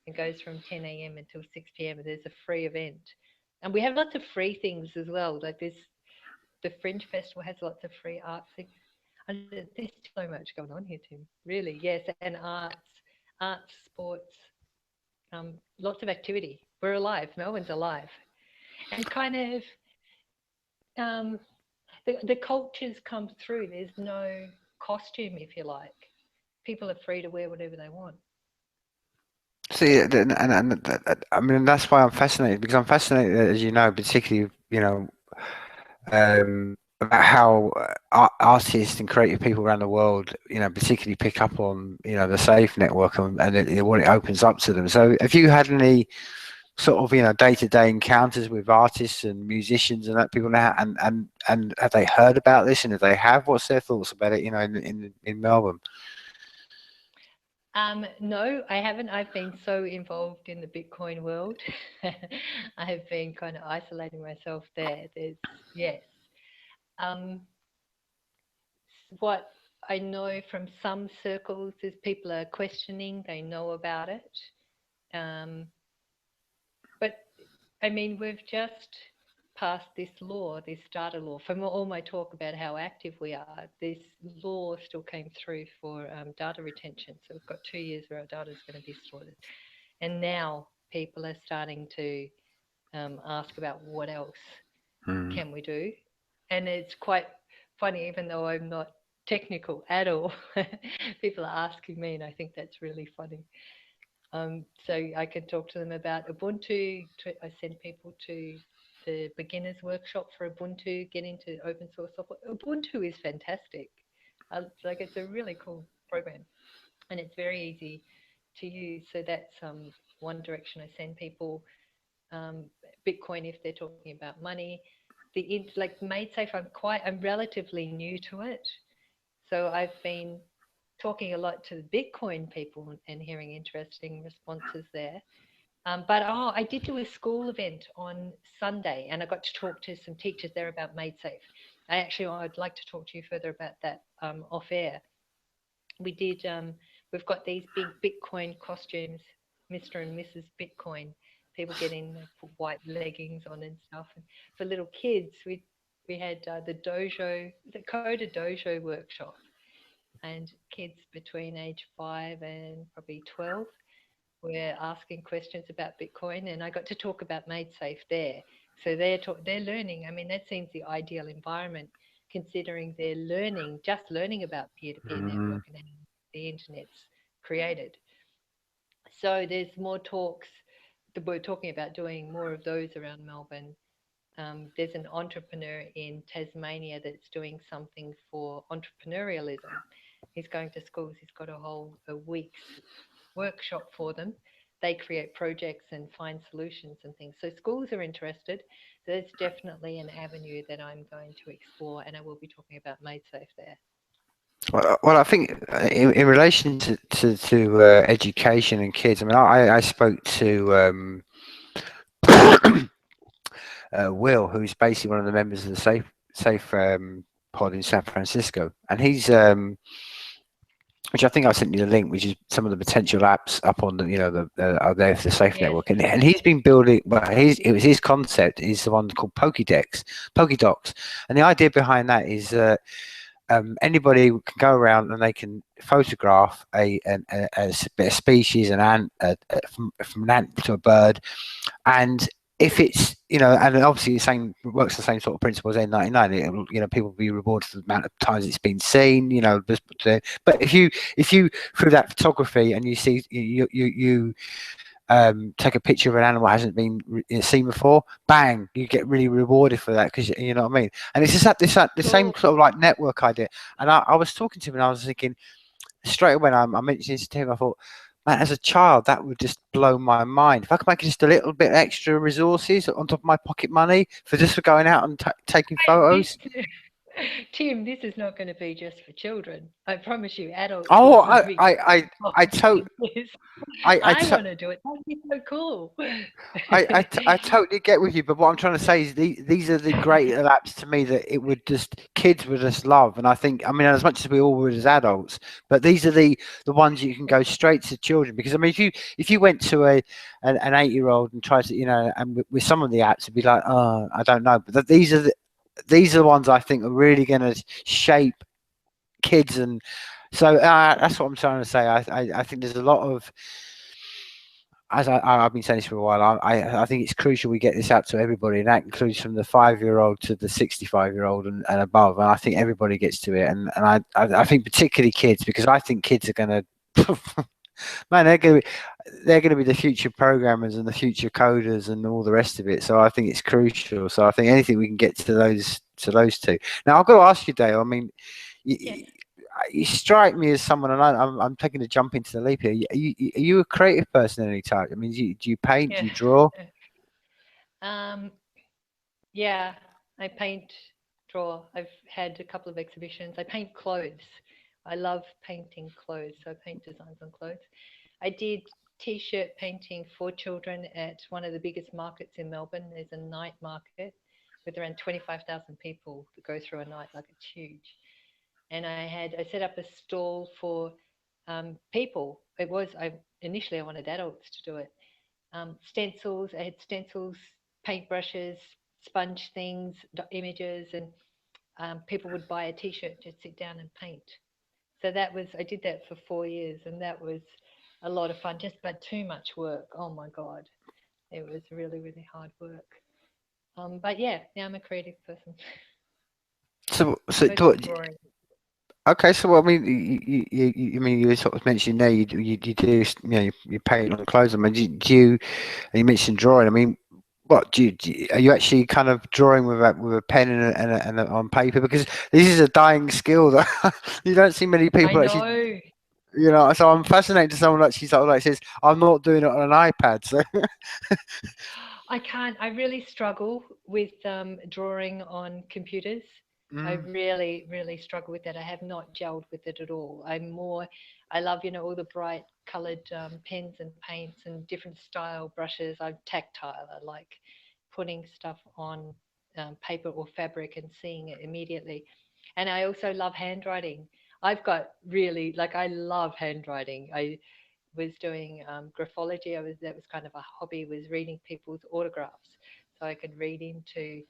and goes from 10 a.m. until 6 p.m. And there's a free event, and we have lots of free things as well. Like this, the Fringe Festival has lots of free art things. And there's so much going on here, Tim. Really, yes, and arts. arts, sports, lots of activity. We're alive. Melbourne's alive. And kind of the cultures come through. There's no costume, if you like. People are free to wear whatever they want. See, I mean, that's why I'm fascinated, because I'm fascinated, as you know, particularly, about how artists and creative people around the world, particularly pick up on, the Safe network, and what it opens up to them. So, have you had any sort of, day-to-day encounters with artists and musicians and that people now, and have they heard about this? And if they have, what's their thoughts about it, in Melbourne? No, I haven't. I've been so involved in the Bitcoin world. I have been kind of isolating myself there. Yes. Um, what I know from some circles is people are questioning, they know about it. But I mean, we've just passed this law, this data law. From all my talk about how active we are, this law still came through for data retention. So we've got 2 years where our data is going to be stored. And now people are starting to ask about what else can we do. And it's quite funny, even though I'm not technical at all, people are asking me, and I think that's really funny. So I can talk to them about Ubuntu. I send people to the beginners workshop for Ubuntu, get into open source software. Ubuntu is fantastic. Like, it's a really cool program, and it's very easy to use. So that's one direction I send people. Bitcoin, if they're talking about money. Like MadeSafe, I'm relatively new to it. So I've been talking a lot to the Bitcoin people and hearing interesting responses there. But I did do a school event on Sunday, and I got to talk to some teachers there about MadeSafe. I'd like to talk to you further about that off air. We've got these big Bitcoin costumes, Mr. and Mrs. Bitcoin. People get in, put white leggings on and stuff. And for little kids, we had the Coda Dojo workshop, and kids between age 5 and probably 12 were asking questions about Bitcoin, and I got to talk about MadeSafe there. So they're learning. I mean, that seems the ideal environment, considering they're just learning about peer-to-peer network and how the internet's created. So there's more talks that we're talking about doing more of those around Melbourne. There's an entrepreneur in Tasmania that's doing something for entrepreneurialism. He's going to schools. He's got a week's workshop for them. They create projects and find solutions and things. So schools are interested. So that's definitely an avenue that I'm going to explore, and I will be talking about MadeSafe there. Well, I think in relation to education and kids, I mean, I spoke to Will, who's basically one of the members of the Safe pod in San Francisco, and he's which I think I sent you the link, which is some of the potential apps up on are there for the Safe network, and he's been building. Well, it was his concept is the one called Pokédocs, and the idea behind that is anybody can go around and they can photograph a species, an ant, from an ant to a bird, and if it's and obviously works the same sort of principle as N99. People will be rewarded for the amount of times it's been seen. But if you through that photography and you see you take a picture of an animal that hasn't been seen before, bang, you get really rewarded for that, because you know what I mean. And it's just the same sort of like network idea. And I was talking to him and I was thinking straight away, I mentioned this to him, I thought, man, as a child, that would just blow my mind. If I could make just a little bit extra resources on top of my pocket money for going out and taking photos. Tim, this is not going to be just for children. I promise you, adults. Oh, I want to do it. That'd be so cool. I totally get with you, but what I'm trying to say is these are the great apps to me that kids would just love. And I think, I mean, as much as we all would as adults, but these are the ones you can go straight to children, because I mean, if you went to an 8-year-old and tried to, and with some of the apps, it'd be like, oh, I don't know. But these are the ones I think are really going to shape kids and So that's what I'm trying to say. I think there's a lot of, as I've been saying this for a while. I think it's crucial we get this out to everybody, and that includes from the 5-year-old to the 65-year-old and above. And I think everybody gets to it, and I think particularly kids, because I think kids are going to, man, they're going to be the future programmers and the future coders and all the rest of it. So I think it's crucial. So I think anything we can get to those two. Now I've got to ask you, Dale. I mean, Yes. you, you strike me as someone, and I'm taking a jump into the leap here. Are you a creative person of any type? I mean, do you paint? Do Yeah. you draw? Um, yeah, I paint, draw. I've had a couple of exhibitions. I paint clothes. I love painting clothes, so I paint designs on clothes. I did t-shirt painting for children at one of the biggest markets in Melbourne. There's a night market with around 25,000 people that go through a night, like it's huge. And I set up a stall for people. Initially I wanted adults to do it. Stencils. I had stencils, paintbrushes, sponge things, images, and people would buy a T-shirt to sit down and paint. So I did that for 4 years, and that was a lot of fun. Just but too much work. Oh my God, it was really really hard work. But yeah, now I'm a creative person. So Mostly drawing. okay. So I mean, I mean, you sort of mentioned there you do, you paint on clothes. I mean, do you? And you mentioned drawing. I mean, what are you actually kind of drawing with a pen on paper? Because this is a dying skill that you don't see many I people actually. know. So I'm fascinated to someone actually sort of like says, "I'm not doing it on an iPad." So, I can't. I really struggle with drawing on computers. I mm, really, really struggle with that. I have not gelled with it at all. I love, all the bright colored pens and paints and different style brushes. I'm tactile. I like putting stuff on paper or fabric and seeing it immediately. And I also love handwriting. I've got really, like, I love handwriting. I was doing graphology. That was kind of a hobby, was reading people's autographs, so I could read into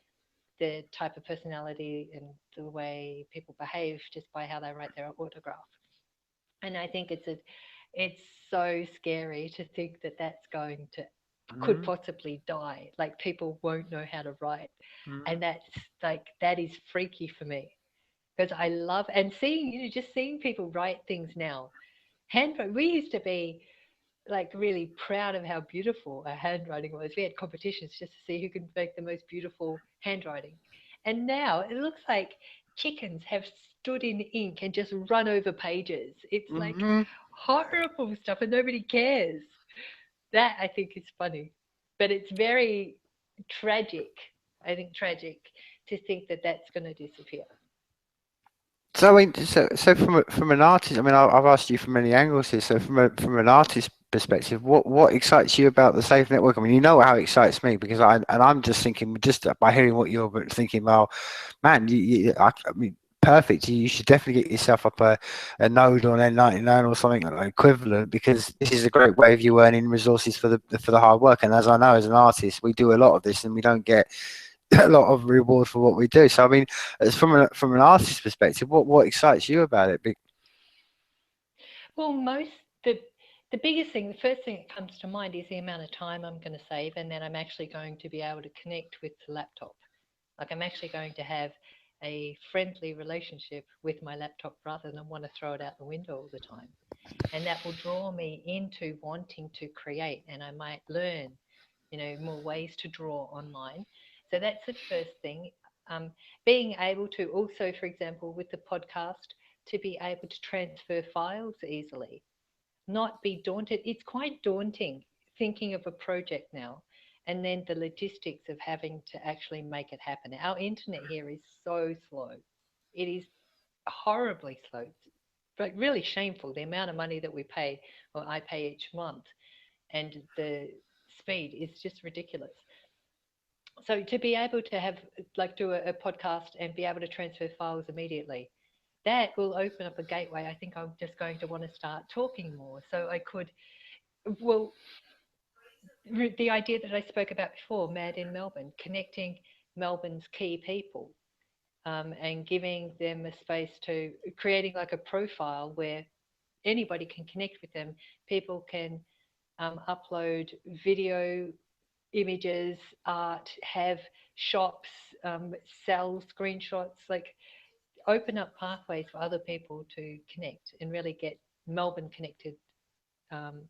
the type of personality and the way people behave just by how they write their autograph. And I think it's so scary to think that that's going to could mm, possibly die. Like people won't know how to write, mm, and that is freaky for me because I love and seeing just seeing people write things now. Handwriting. We used to be like really proud of how beautiful our handwriting was. We had competitions just to see who could make the most beautiful handwriting. And now it looks like chickens have stood in ink and just run over pages. It's like mm. horrible stuff and nobody cares. That I think is funny. But it's very tragic. I think tragic to think that that's going to disappear. So I mean, so from an artist, I mean, I've asked you from many angles here. So from an artist perspective, what excites you about the Safe Network? I mean, you know how it excites me because I'm just thinking, just by hearing what you're thinking, well, man, I mean, perfect. You should definitely get yourself up a node on N99 or something like equivalent, because this is a great way of you earning resources for the hard work. And as I know, as an artist, we do a lot of this, and we don't get a lot of reward for what we do. So I mean, as from an artist perspective, what excites you about it? Well, the biggest thing, the first thing that comes to mind is the amount of time I'm going to save, and then I'm actually going to be able to connect with the laptop. Like I'm actually going to have a friendly relationship with my laptop rather than want to throw it out the window all the time. And that will draw me into wanting to create, and I might learn, more ways to draw online. So that's the first thing. Um, Being able to also, for example, with the podcast, to be able to transfer files easily, not be daunted. It's quite daunting thinking of a project now and then the logistics of having to actually make it happen. Our internet here is so slow. It is horribly slow, but really shameful the amount of money that we pay or I pay each month, and the speed is just ridiculous. So to be able to have like do a podcast and be able to transfer files immediately, that will open up a gateway. I think I'm just going to want to start talking more. So I could, well, the idea that I spoke about before, Mad in Melbourne, connecting Melbourne's key people. and giving them a space to creating like a profile where anybody can connect with them. People can upload video, images, art, have shops, sell screenshots, like open up pathways for other people to connect and really get Melbourne connected. Um,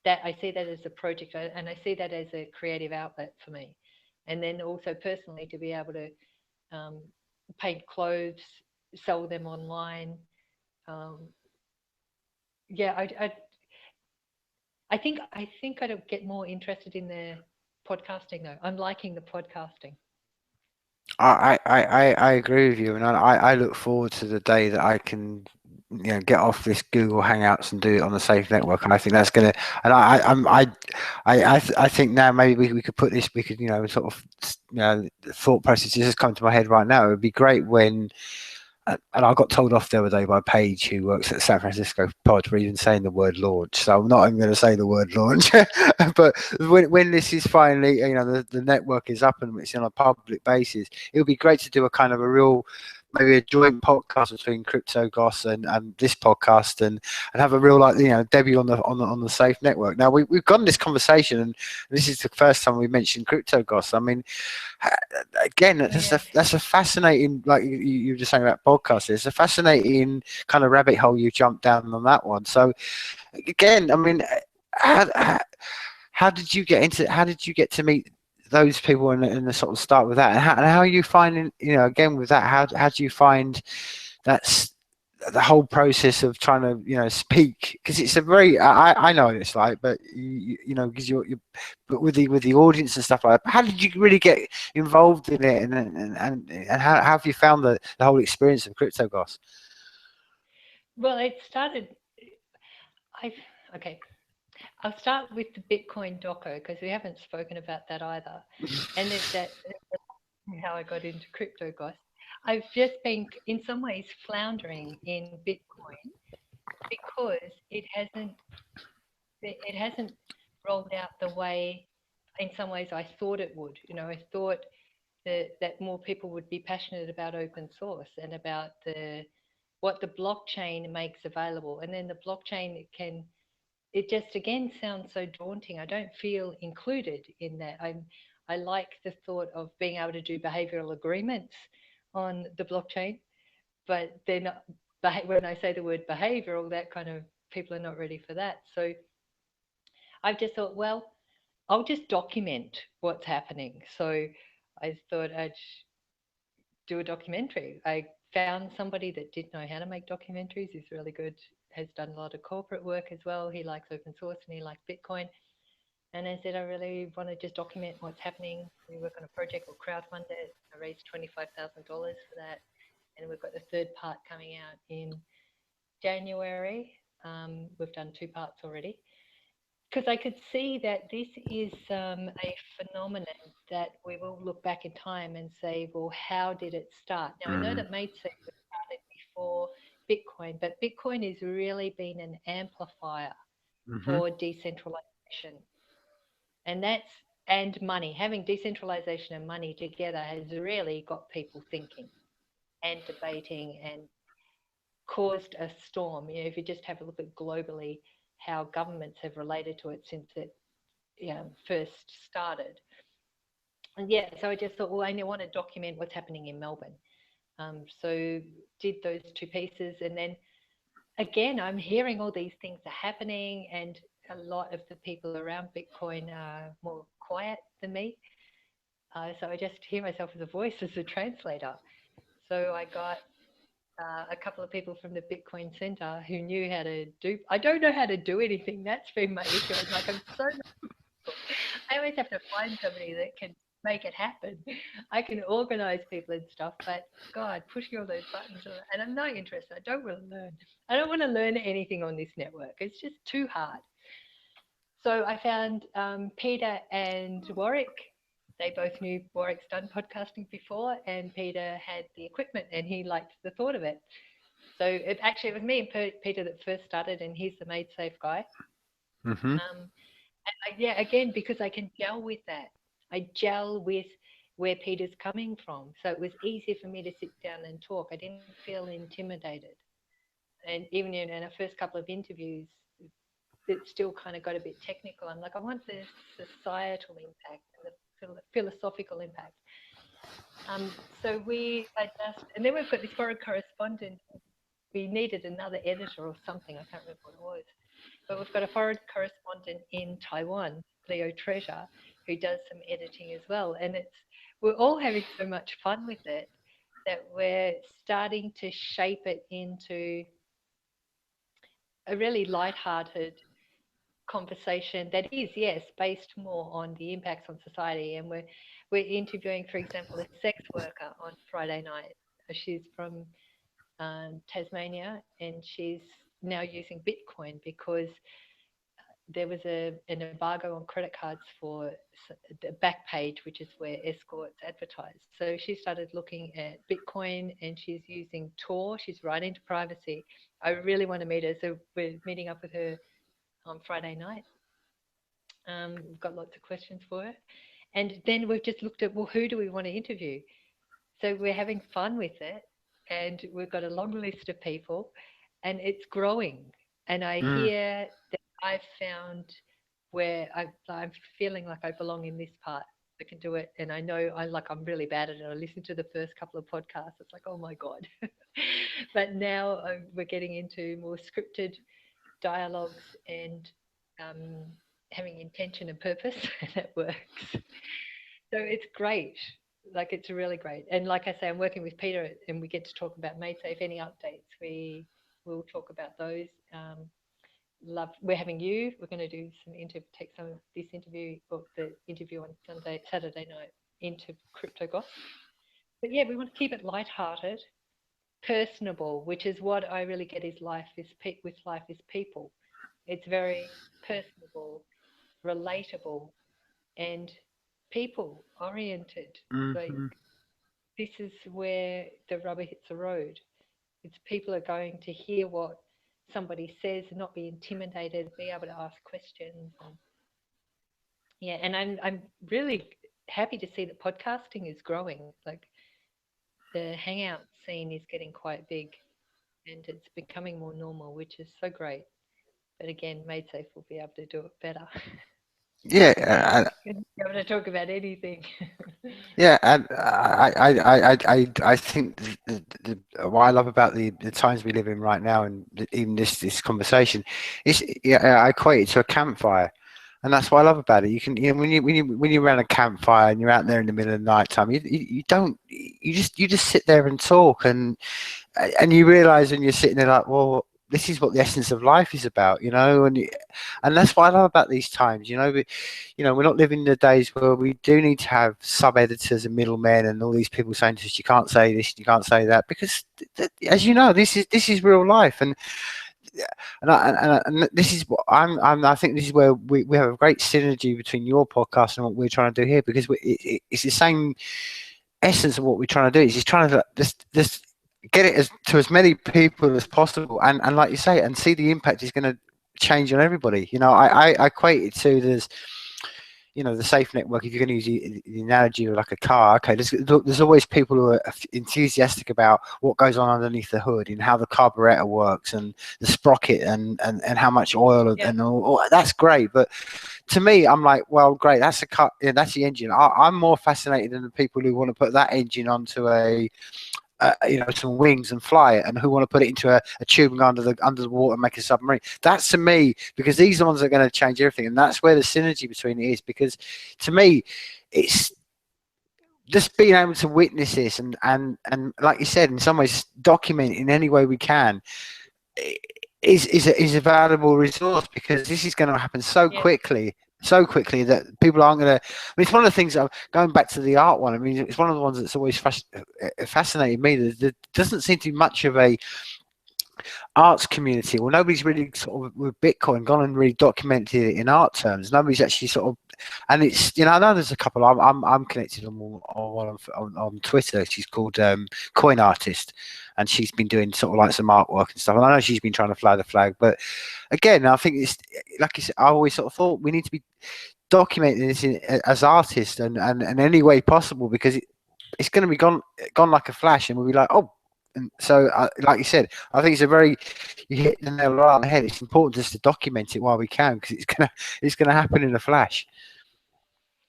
that I see that as a project, and I see that as a creative outlet for me. And then also personally to be able to um, paint clothes, sell them online. Um, yeah, I think I'd get more interested in the podcasting though. I'm liking the podcasting. I agree with you, and I look forward to the day that I can, get off this Google Hangouts and do it on the Safe Network. And I think that's gonna, and I think now maybe we could put this, we could, sort of, thought process just come to my head right now. It would be great when, and I got told off the other day by Paige, who works at San Francisco Pod, for even saying the word launch. So I'm not even going to say the word launch. But when this is finally, the network is up and it's on a public basis, it would be great to do a kind of a real, maybe a joint podcast between Crypto-goss and this podcast, and have a real, like, debut on the Safe Network. Now we've gotten this conversation, and this is the first time we mentioned Crypto-goss. I mean, again, Yeah. that's a fascinating, like you were just saying about podcasts. It's a fascinating kind of rabbit hole you jumped down on that one. So again, I mean, how, how did you get into? How did you get to meet those people and the sort of start with that? And how are you finding? Again with that, how do you find that's the whole process of trying to speak, because it's a very, I know what it's like, but because you're but with the audience and stuff like that. How did you really get involved in it, and how have you found the whole experience of Crypto-goss? Well, it started. I okay. I'll start with the Bitcoin doco because we haven't spoken about that either, and that's how I got into crypto, guys. I've just been, in some ways, floundering in Bitcoin because it hasn't rolled out the way, in some ways, I thought it would. I thought that more people would be passionate about open source and about what the blockchain makes available, and then the blockchain can. It just again sounds so daunting. I don't feel included in that. I like the thought of being able to do behavioral agreements on the blockchain, but then when I say the word behavioral, that kind of people are not ready for that. So I've just thought, well, I'll just document what's happening. So I thought I'd do a documentary. I found somebody that did know how to make documentaries. He's really good, has done a lot of corporate work as well. He likes open source and he likes Bitcoin. And I said, I really want to just document what's happening. We work on a project, we'll crowdfund it. I raised $25,000 for that. And we've got the third part coming out in January. We've done two parts already. Because I could see that this is a phenomenon that we will look back in time and say, well, how did it start? Now, I know Mm, that MaidSafe was started before Bitcoin, but Bitcoin has really been an amplifier mm-hmm. for decentralization. And money. Having decentralization and money together has really got people thinking and debating and caused a storm. If you just have a look at globally how governments have related to it since it first started. And yeah, so I just thought, well, I want to document what's happening in Melbourne. So did those two pieces, and then again, I'm hearing all these things are happening, and a lot of the people around Bitcoin are more quiet than me. So I just hear myself as a voice as a translator. So I got a couple of people from the Bitcoin Center who knew how to do. I don't know how to do anything. That's been my issue. I'm so. I always have to find somebody that can make it happen. I can organize people and stuff, but God, pushing all those buttons, and I'm not interested. I don't want to learn. I don't want to learn anything on this network. It's just too hard. So I found Peter and Warwick. They both knew Warwick's done podcasting before, and Peter had the equipment and he liked the thought of it. So it was me and Peter that first started, and he's the MaidSafe guy. Mm-hmm. Yeah, again, because I can gel with that. I gel with where Peter's coming from. So it was easier for me to sit down and talk. I didn't feel intimidated. And even in our first couple of interviews, it still kind of got a bit technical. I'm like, I want the societal impact and the philosophical impact. So we adjust, and then we've got this foreign correspondent. We needed another editor or something. I can't remember what it was. But we've got a foreign correspondent in Taiwan, Leo Treasure, who does some editing as well. And we're all having so much fun with it that we're starting to shape it into a really lighthearted conversation that is, yes, based more on the impacts on society. And we're interviewing, for example, a sex worker on Friday night. She's from Tasmania, and she's now using Bitcoin because there was an embargo on credit cards for the back page, which is where escorts advertise. So she started looking at Bitcoin, and she's using Tor. She's right into privacy. I really want to meet her, so we're meeting up with her on Friday night. We've got lots of questions for her. And then we've just looked at, well, who do we want to interview? So we're having fun with it, and we've got a long list of people, and it's growing. And I hear that I've found where I'm feeling like I belong in this part. I can do it, and I know I'm really bad at it. I listened to the first couple of podcasts. It's like, oh my God. But now we're getting into more scripted dialogues and having intention and purpose, and it works. So it's great. Like, it's really great. And like I say, I'm working with Peter, and we get to talk about MaidSafe. Any updates, we will talk about those. We're having you. We're going to do take some of this interview, or the interview on Saturday night, into Crypto-goss. But yeah, we want to keep it lighthearted, personable, which is what I really get with life is people. It's very personable, relatable, and people oriented. Like, this is where the rubber hits the road. It's people are going to hear what somebody says and not be intimidated, be able to ask questions. And I'm really happy to see that podcasting is growing. Like, the hangout scene is getting quite big, and it's becoming more normal, which is so great. But again, MaidSafe will be able to do it better. Yeah, Be able to talk about anything. yeah, and I think what I love about the times we live in right now, and even this conversation, is, yeah, I equate it to a campfire, and that's what I love about it. You can, when you're around a campfire and you're out there in the middle of the night time, you just sit there and talk, and you realize when you're sitting there like, well, this is what the essence of life is about, and that's what I love about these times. We're not living in the days where we do need to have sub editors and middlemen and all these people saying to us, you can't say this, you can't say that, because as you know, this is real life. And this is what I think this is where we have a great synergy between your podcast and what we're trying to do here, because it's the same essence of what we're trying to do. Is just trying to just get it to as many people as possible, and like you say, and see the impact is going to change on everybody. I equate it to the safe network. If you're going to use the analogy of like a car, okay, there's always people who are enthusiastic about what goes on underneath the hood and how the carburetor works and the sprocket and how much oil and all. That's great, but to me, I'm like, well, great, that's a car, that's the engine. I'm more fascinated than the people who want to put that engine onto some wings and fly it, and who want to put it into a tube and go under the water and make a submarine. That's to me, because these are the ones that are going to change everything, and that's where the synergy between it is. Because to me, it's just being able to witness this and like you said, in some ways, document in any way we can is a valuable resource, because this is going to happen so quickly that people aren't going to. I mean, it's one of the things, going back to the art one, I mean, it's one of the ones that's always fascinated me. There doesn't seem to be much of a arts community. Well, nobody's really sort of, with Bitcoin, gone and really documented it in art terms. Nobody's actually sort of, and it's, I know there's a couple. I'm connected on Twitter. She's called Coin Artist, and she's been doing sort of like some artwork and stuff. And I know she's been trying to fly the flag, but again, I think it's like you said, I always sort of thought we need to be documenting this as artists and any way possible, because it's going to be gone like a flash, and we'll be like, oh. And so, like you said, I think you hit the nail right on the head. It's important just to document it while we can, because it's gonna happen in a flash.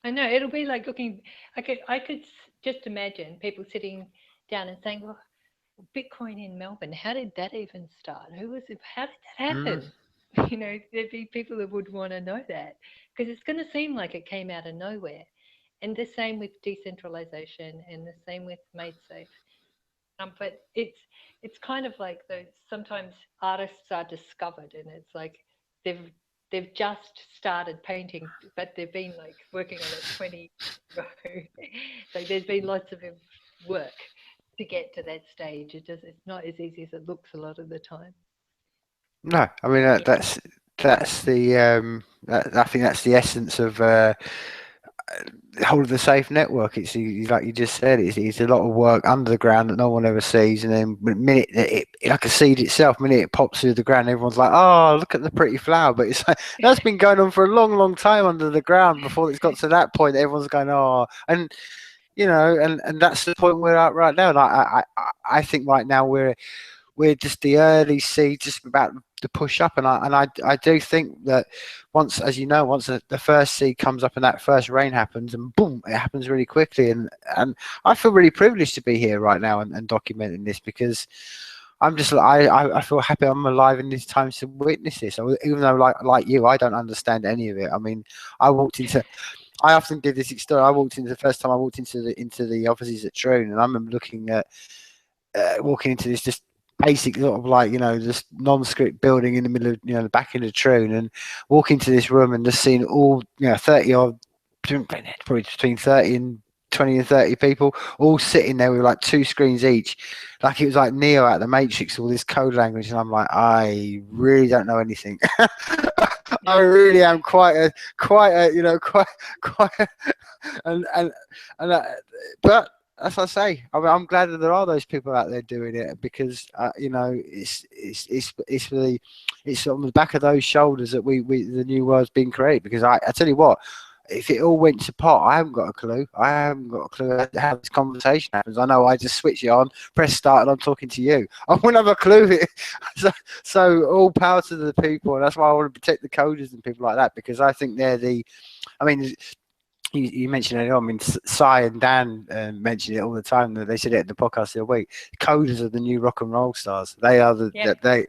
I know it'll be like looking. I could just imagine people sitting down and saying, "Well, Bitcoin in Melbourne. How did that even start? Who was it? How did that Mm. happen?" There'd be people that would want to know that because it's going to seem like it came out of nowhere. And the same with decentralization, and the same with Made Safe. But it's kind of like those. Sometimes artists are discovered, and it's like they've they've just started painting, but they've been like working on it 20 years ago. So there's been lots of work to get to that stage. It's not as easy as it looks a lot of the time. No, I mean Yeah. that's the I think that's the essence of the whole of the safe network. It's like you just said, it's a lot of work under the ground that no one ever sees, and then the minute that like a seed itself, the minute it pops through the ground, everyone's like, oh, look at the pretty flower. But it's like, that's been going on for a long time under the ground before it's got to that point. Everyone's going, oh, and and that's the point we're at right now. Like I think right now we're just the early seed, just about to push up, and I do think that once, as you know, once the first seed comes up and that first rain happens, and boom, it happens really quickly, and I feel really privileged to be here right now and documenting this, because I'm just I feel happy I'm alive in these times to witness this. So even though like you, I don't understand any of it. I mean, I often give this story. I walked into the first time I walked into the offices at Troon, and I remember looking at walking into this just basic sort of like just non-script building in the middle of the back end of Troon, and walking into this room and just seeing all 30 odd, probably between 30 and 20 and 30 people all sitting there with like two screens each, like it was like Neo out of the Matrix, all this code language, and I'm like, I really don't know anything. I Yeah. really am quite a quite a, and but as I say, I mean, I'm glad that there are those people out there doing it, because it's really it's on the back of those shoulders that we the new world's been created. Because I tell you what, if it all went to pot, I haven't got a clue. I haven't got a clue how this conversation happens. I know I just switch it on, press start, and I'm talking to you. I wouldn't have a clue. So all power to the people, and that's why I want to protect the coders and people like that, because I think they're the. I mean, you mentioned it. I mean, Cy and Dan mention it all the time. They said it at the podcast the other week. Coders are the new rock and roll stars. They are Yep. they.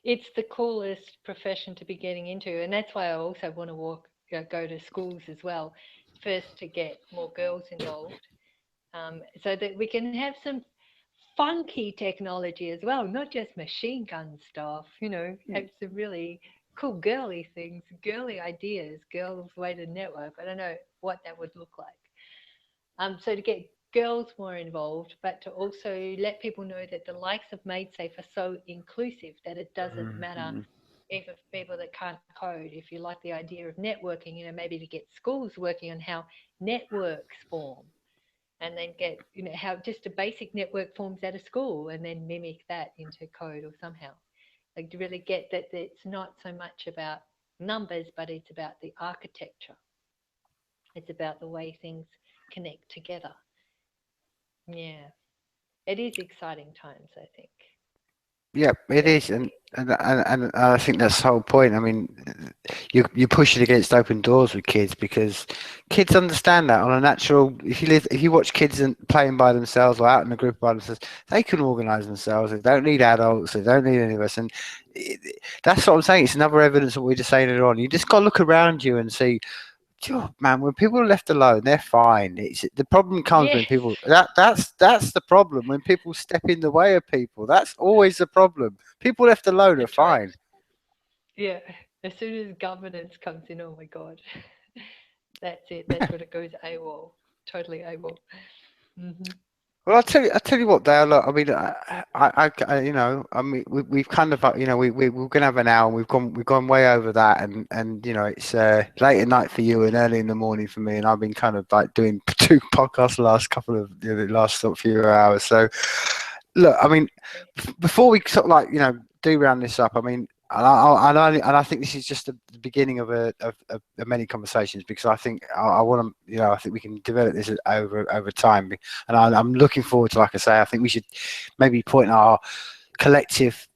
It's the coolest profession to be getting into, and that's why I also want to go to schools as well, first to get more girls involved, so that we can have some funky technology as well, not just machine gun stuff. Have some really cool girly things, girly ideas, girls' way to network. I don't know what that would look like. So to get girls more involved, but to also let people know that the likes of MadeSafe are so inclusive that it doesn't matter even for people that can't code. If you like the idea of networking, maybe to get schools working on how networks form, and then get how just a basic network forms at a school, and then mimic that into code or somehow, like to really get that it's not so much about numbers, but it's about the architecture. It's about the way things connect together. Yeah, it is exciting times, I think. Yeah, it is, Definitely. and I think that's the whole point. I mean, you're pushing against open doors with kids, because kids understand that on a natural. If you watch kids playing by themselves or out in a group by themselves, they can organise themselves. They don't need adults. They don't need any of us, and that's what I'm saying. It's another evidence of what we were just saying earlier on. You just got to look around you and see. Oh, man, when people are left alone, they're fine. The problem comes when Yes, people that's the problem, when people step in the way of people. That's always the problem. People left alone are that's right. fine. Yeah, as soon as governance comes in, oh my God, that's it. That's when it goes AWOL, totally AWOL. Hmm. Well, I tell you what, Dale. Look, I mean, I mean, we've kind of, we're gonna have an hour. And we've gone way over that, and it's late at night for you and early in the morning for me, and I've been kind of like doing two podcasts the last couple of the last sort of few hours. So, look, I mean, before we sort of like do round this up, I mean, I think this is just the beginning of many conversations, because I think I want to, I think we can develop this over time, and I'm looking forward to, like I say, I think we should maybe point our collective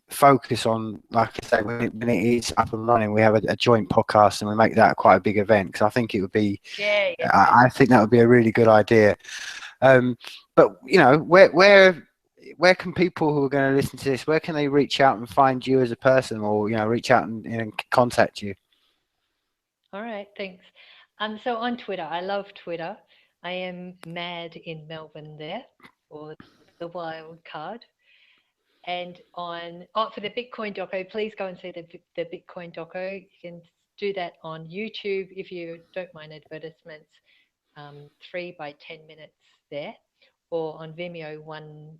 focus on, like I say, when it is up and running, we have a joint podcast and we make that quite a big event, because I think it would be, Yeah, yeah. I think that would be a really good idea. But where can people who are going to listen to this, where can they reach out and find you as a person, or reach out and contact you? All right, thanks. So on Twitter, I love Twitter. I am mad in Melbourne there, or the wild card. And for the Bitcoin doco, please go and see the Bitcoin doco. You can do that on YouTube if you don't mind advertisements. 3 by 10 minutes there, or on Vimeo, one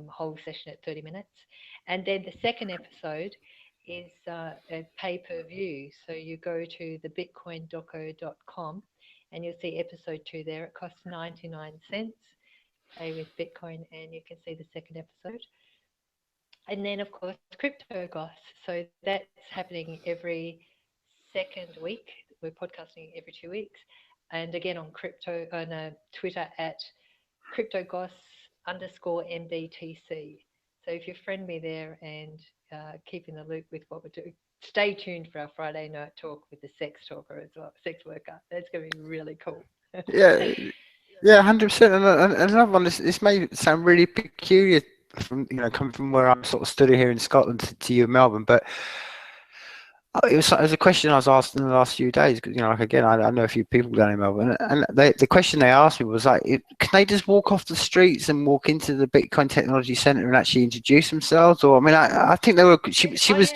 whole session at 30 minutes. And then the second episode is a pay-per-view. So you go to thebitcoindoco.com and you'll see episode 2 there. It costs 99 cents, pay with Bitcoin, and you can see the second episode. And then, of course, Crypto-goss. So that's happening every second week. We're podcasting every 2 weeks. And again, on Twitter at cryptogoss_MBTC. So if you friend me there and keep in the loop with what we're doing, stay tuned for our Friday night talk with the sex talker as well, sex worker. That's going to be really cool. Yeah, 100%. And another one, this may sound really peculiar from coming from where I'm sort of studying here in Scotland to you in Melbourne, but it was a question I was asked in the last few days, because like, again, I know a few people down in Melbourne, and the question they asked me was like, can they just walk off the streets and walk into the Bitcoin Technology Centre and actually introduce themselves? Or, I mean, I think they were. She was.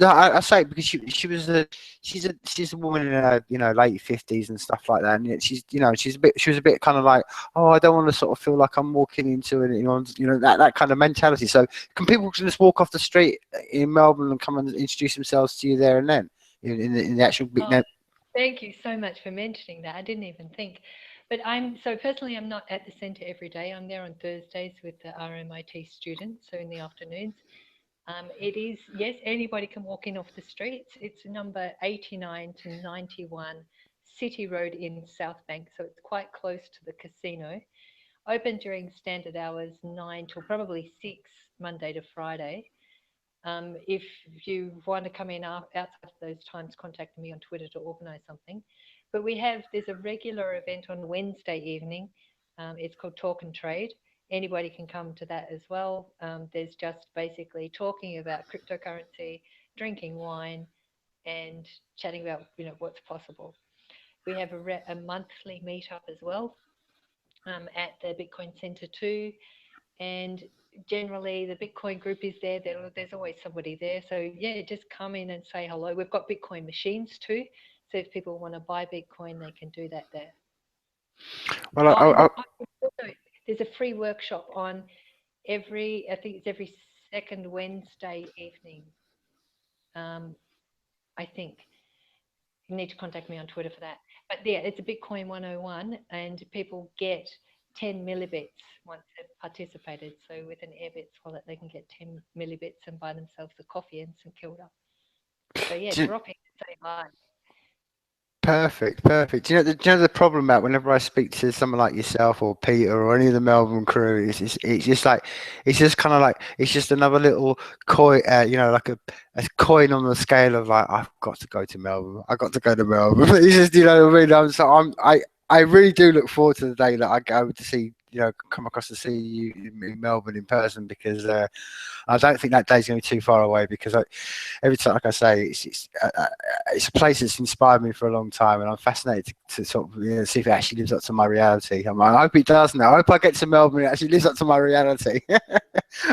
No, I say it because she's a woman in her late 50s and stuff like that, and yet she was a bit kind of like, oh, I don't want to sort of feel like I'm walking into it, that kind of mentality. So can people just walk off the street in Melbourne and come and introduce themselves to you there and then in the actual big? Oh, thank you so much for mentioning that. I didn't even think. But personally, I'm not at the centre every day. I'm there on Thursdays with the RMIT students, so in the afternoons. It is, yes, anybody can walk in off the streets. It's number 89 to 91 City Road in South Bank, so it's quite close to the casino. Open during standard hours, 9 till probably 6, Monday to Friday. If you want to come in outside of those times, contact me on Twitter to organise something. But there's a regular event on Wednesday evening. It's called Talk and Trade. Anybody can come to that as well. There's just basically talking about cryptocurrency, drinking wine, and chatting about what's possible. We have a monthly meetup as well at the Bitcoin Centre too, and generally the Bitcoin group is there. There's always somebody there. So yeah, just come in and say hello. We've got Bitcoin machines too, so if people want to buy Bitcoin, they can do that there. Well, there's a free workshop on I think it's every second Wednesday evening. I think you need to contact me on Twitter for that. But yeah, it's a Bitcoin 101, and people get 10 millibits once they've participated. So with an Airbits wallet, they can get 10 millibits and buy themselves a coffee and some kilda. So yeah, drop in and say hi. Perfect. Do you know the problem about whenever I speak to someone like yourself or Peter or any of the Melbourne crew, it's just like, it's just kind of like, it's just another little coin, like a coin on the scale of like, I've got to go to Melbourne. I got to go to Melbourne. It's just, what I mean? I really do look forward to the day that I go to see, come across to see you in Melbourne in person, because I don't think that day's going to be too far away, because every time, like I say, it's a place that's inspired me for a long time, and I'm fascinated to sort of see if it actually lives up to my reality. I hope it does now. I hope I get to Melbourne and it actually lives up to my reality.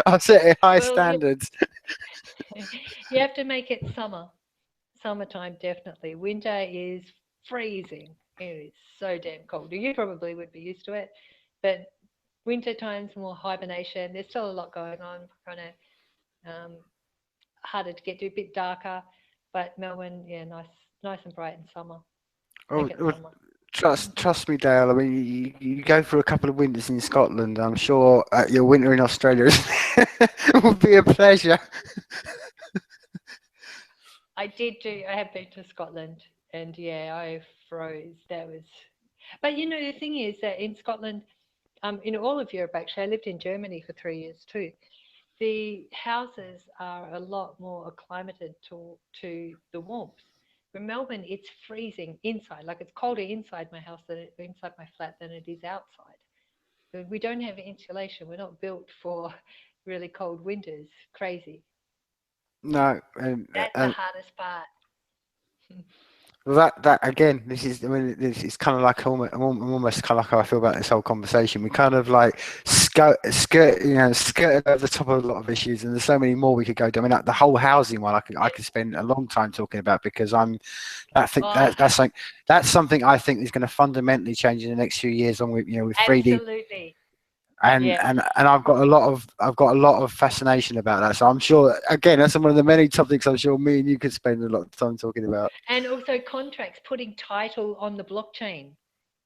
I've set high standards. You have to make it summertime, definitely. Winter is freezing. It is so damn cold. You probably would be used to it, but winter time's more hibernation. There's still a lot going on, kind of harder to get to, a bit darker, but Melbourne, yeah, nice and bright in summer. Trust me, Dale. I mean, you go for a couple of winters in Scotland. I'm sure your winter in Australia will be a pleasure. I have been to Scotland, and yeah, I froze. That was, but the thing is that in Scotland, in all of Europe actually, I lived in Germany for 3 years too. The houses are a lot more acclimated to the warmth. In Melbourne, it's freezing inside. Like it's colder inside my house inside my flat than it is outside. We don't have insulation. We're not built for really cold winters. Crazy. No, That's the hardest part. well, that again, this is. I mean, it's kind of like I'm almost kind of like how I feel about this whole conversation. We kind of like skirted over the top of a lot of issues, and there's so many more we could go down. I mean, like the whole housing one, I could spend a long time talking about because I think that's something I think is going to fundamentally change in the next few years. On with 3D. Absolutely. And I've got a lot of fascination about that. So I'm sure again that's one of the many topics I'm sure me and you could spend a lot of time talking about. And also contracts, putting title on the blockchain,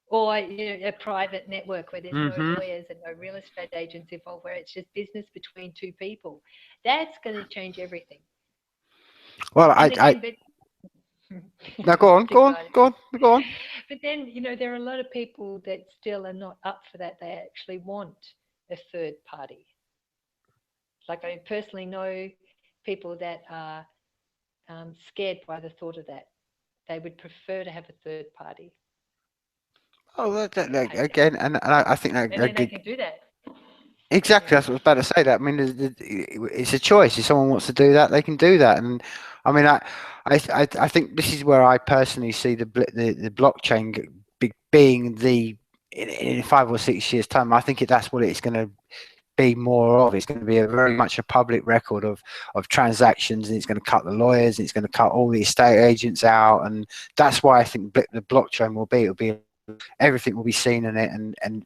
or a private network where there's no lawyers and no real estate agents involved, where it's just business between two people. That's going to change everything. Well, now go on. But then, there are a lot of people that still are not up for that. They actually want a third party. Like I personally know people that are scared by the thought of that. They would prefer to have a third party. Oh, again, and I think that and then they can do that. Exactly, that's what I was about to say. That I mean, it's a choice. If someone wants to do that, they can do that. And I mean, I think this is where I personally see the blockchain being in 5 or 6 years' time. I think that's what it's going to be more of. It's going to be very much a public record of transactions, and it's going to cut the lawyers, and it's going to cut all the estate agents out. And that's why I think the blockchain will be. It'll be everything will be seen in it, and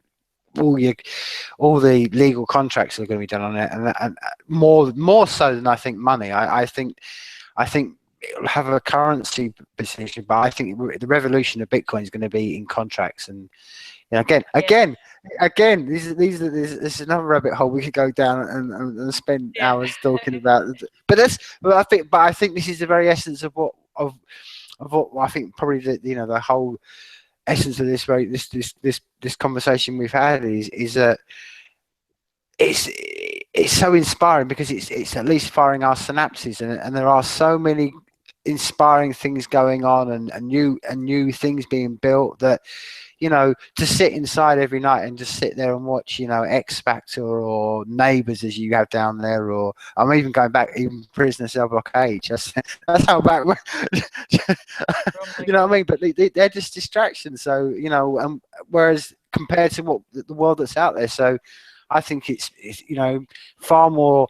all the legal contracts are going to be done on it, and more so than I think money. I think it'll have a currency position, but I think the revolution of Bitcoin is going to be in contracts. And again, this is another rabbit hole we could go down and spend hours talking about. But I think this is the very essence of what I think probably the whole essence of this conversation we've had is that it's so inspiring because it's at least firing our synapses, and there are so many inspiring things going on and new things being built that to sit inside every night and just sit there and watch X Factor or Neighbours as you have down there, or I'm even going back even Prisoner Cell Block H. That's how back what I mean. But they're just distractions. So whereas compared to what the world that's out there, so I think it's far more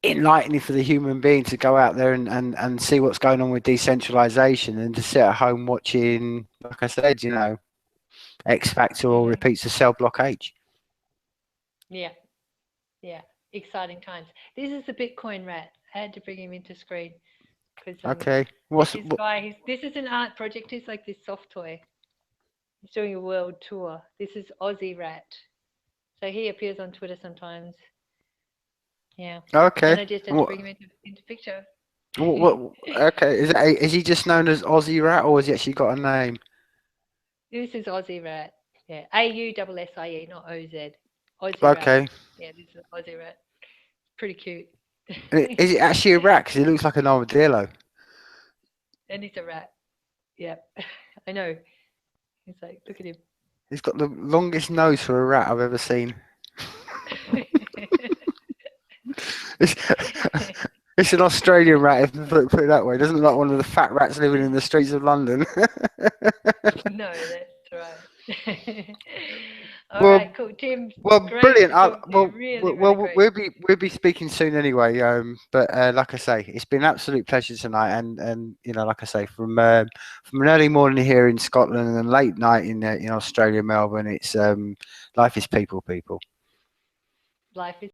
enlightening for the human being to go out there and see what's going on with decentralization and to sit at home watching, like I said, X Factor or repeats of Cell Block H. Yeah, exciting times. This is the Bitcoin rat. I had to bring him into screen because okay, this is an art project. He's like this soft toy. He's doing a world tour. This is Aussie Rat. So he appears on Twitter sometimes. Yeah. Okay. And I just had to bring him into picture. Okay. Is he just known as Aussie Rat, or has he actually got a name? This is Aussie Rat. Yeah. AUSSIE, not OZ. Aussie okay. Rat. Yeah, this is Aussie Rat. Pretty cute. Is it actually a rat? Because he looks like an armadillo. And he's a rat. Yeah. I know. He's like, look at him. He's got the longest nose for a rat I've ever seen. It's an Australian rat, if you put it that way. It doesn't look like one of the fat rats living in the streets of London. No, that's right. All right, cool, Tim. Well, brilliant. Really We'll be speaking soon anyway. But like I say, it's been an absolute pleasure tonight, and like I say, from an early morning here in Scotland and late night in Australia, Melbourne. It's life is people. Life is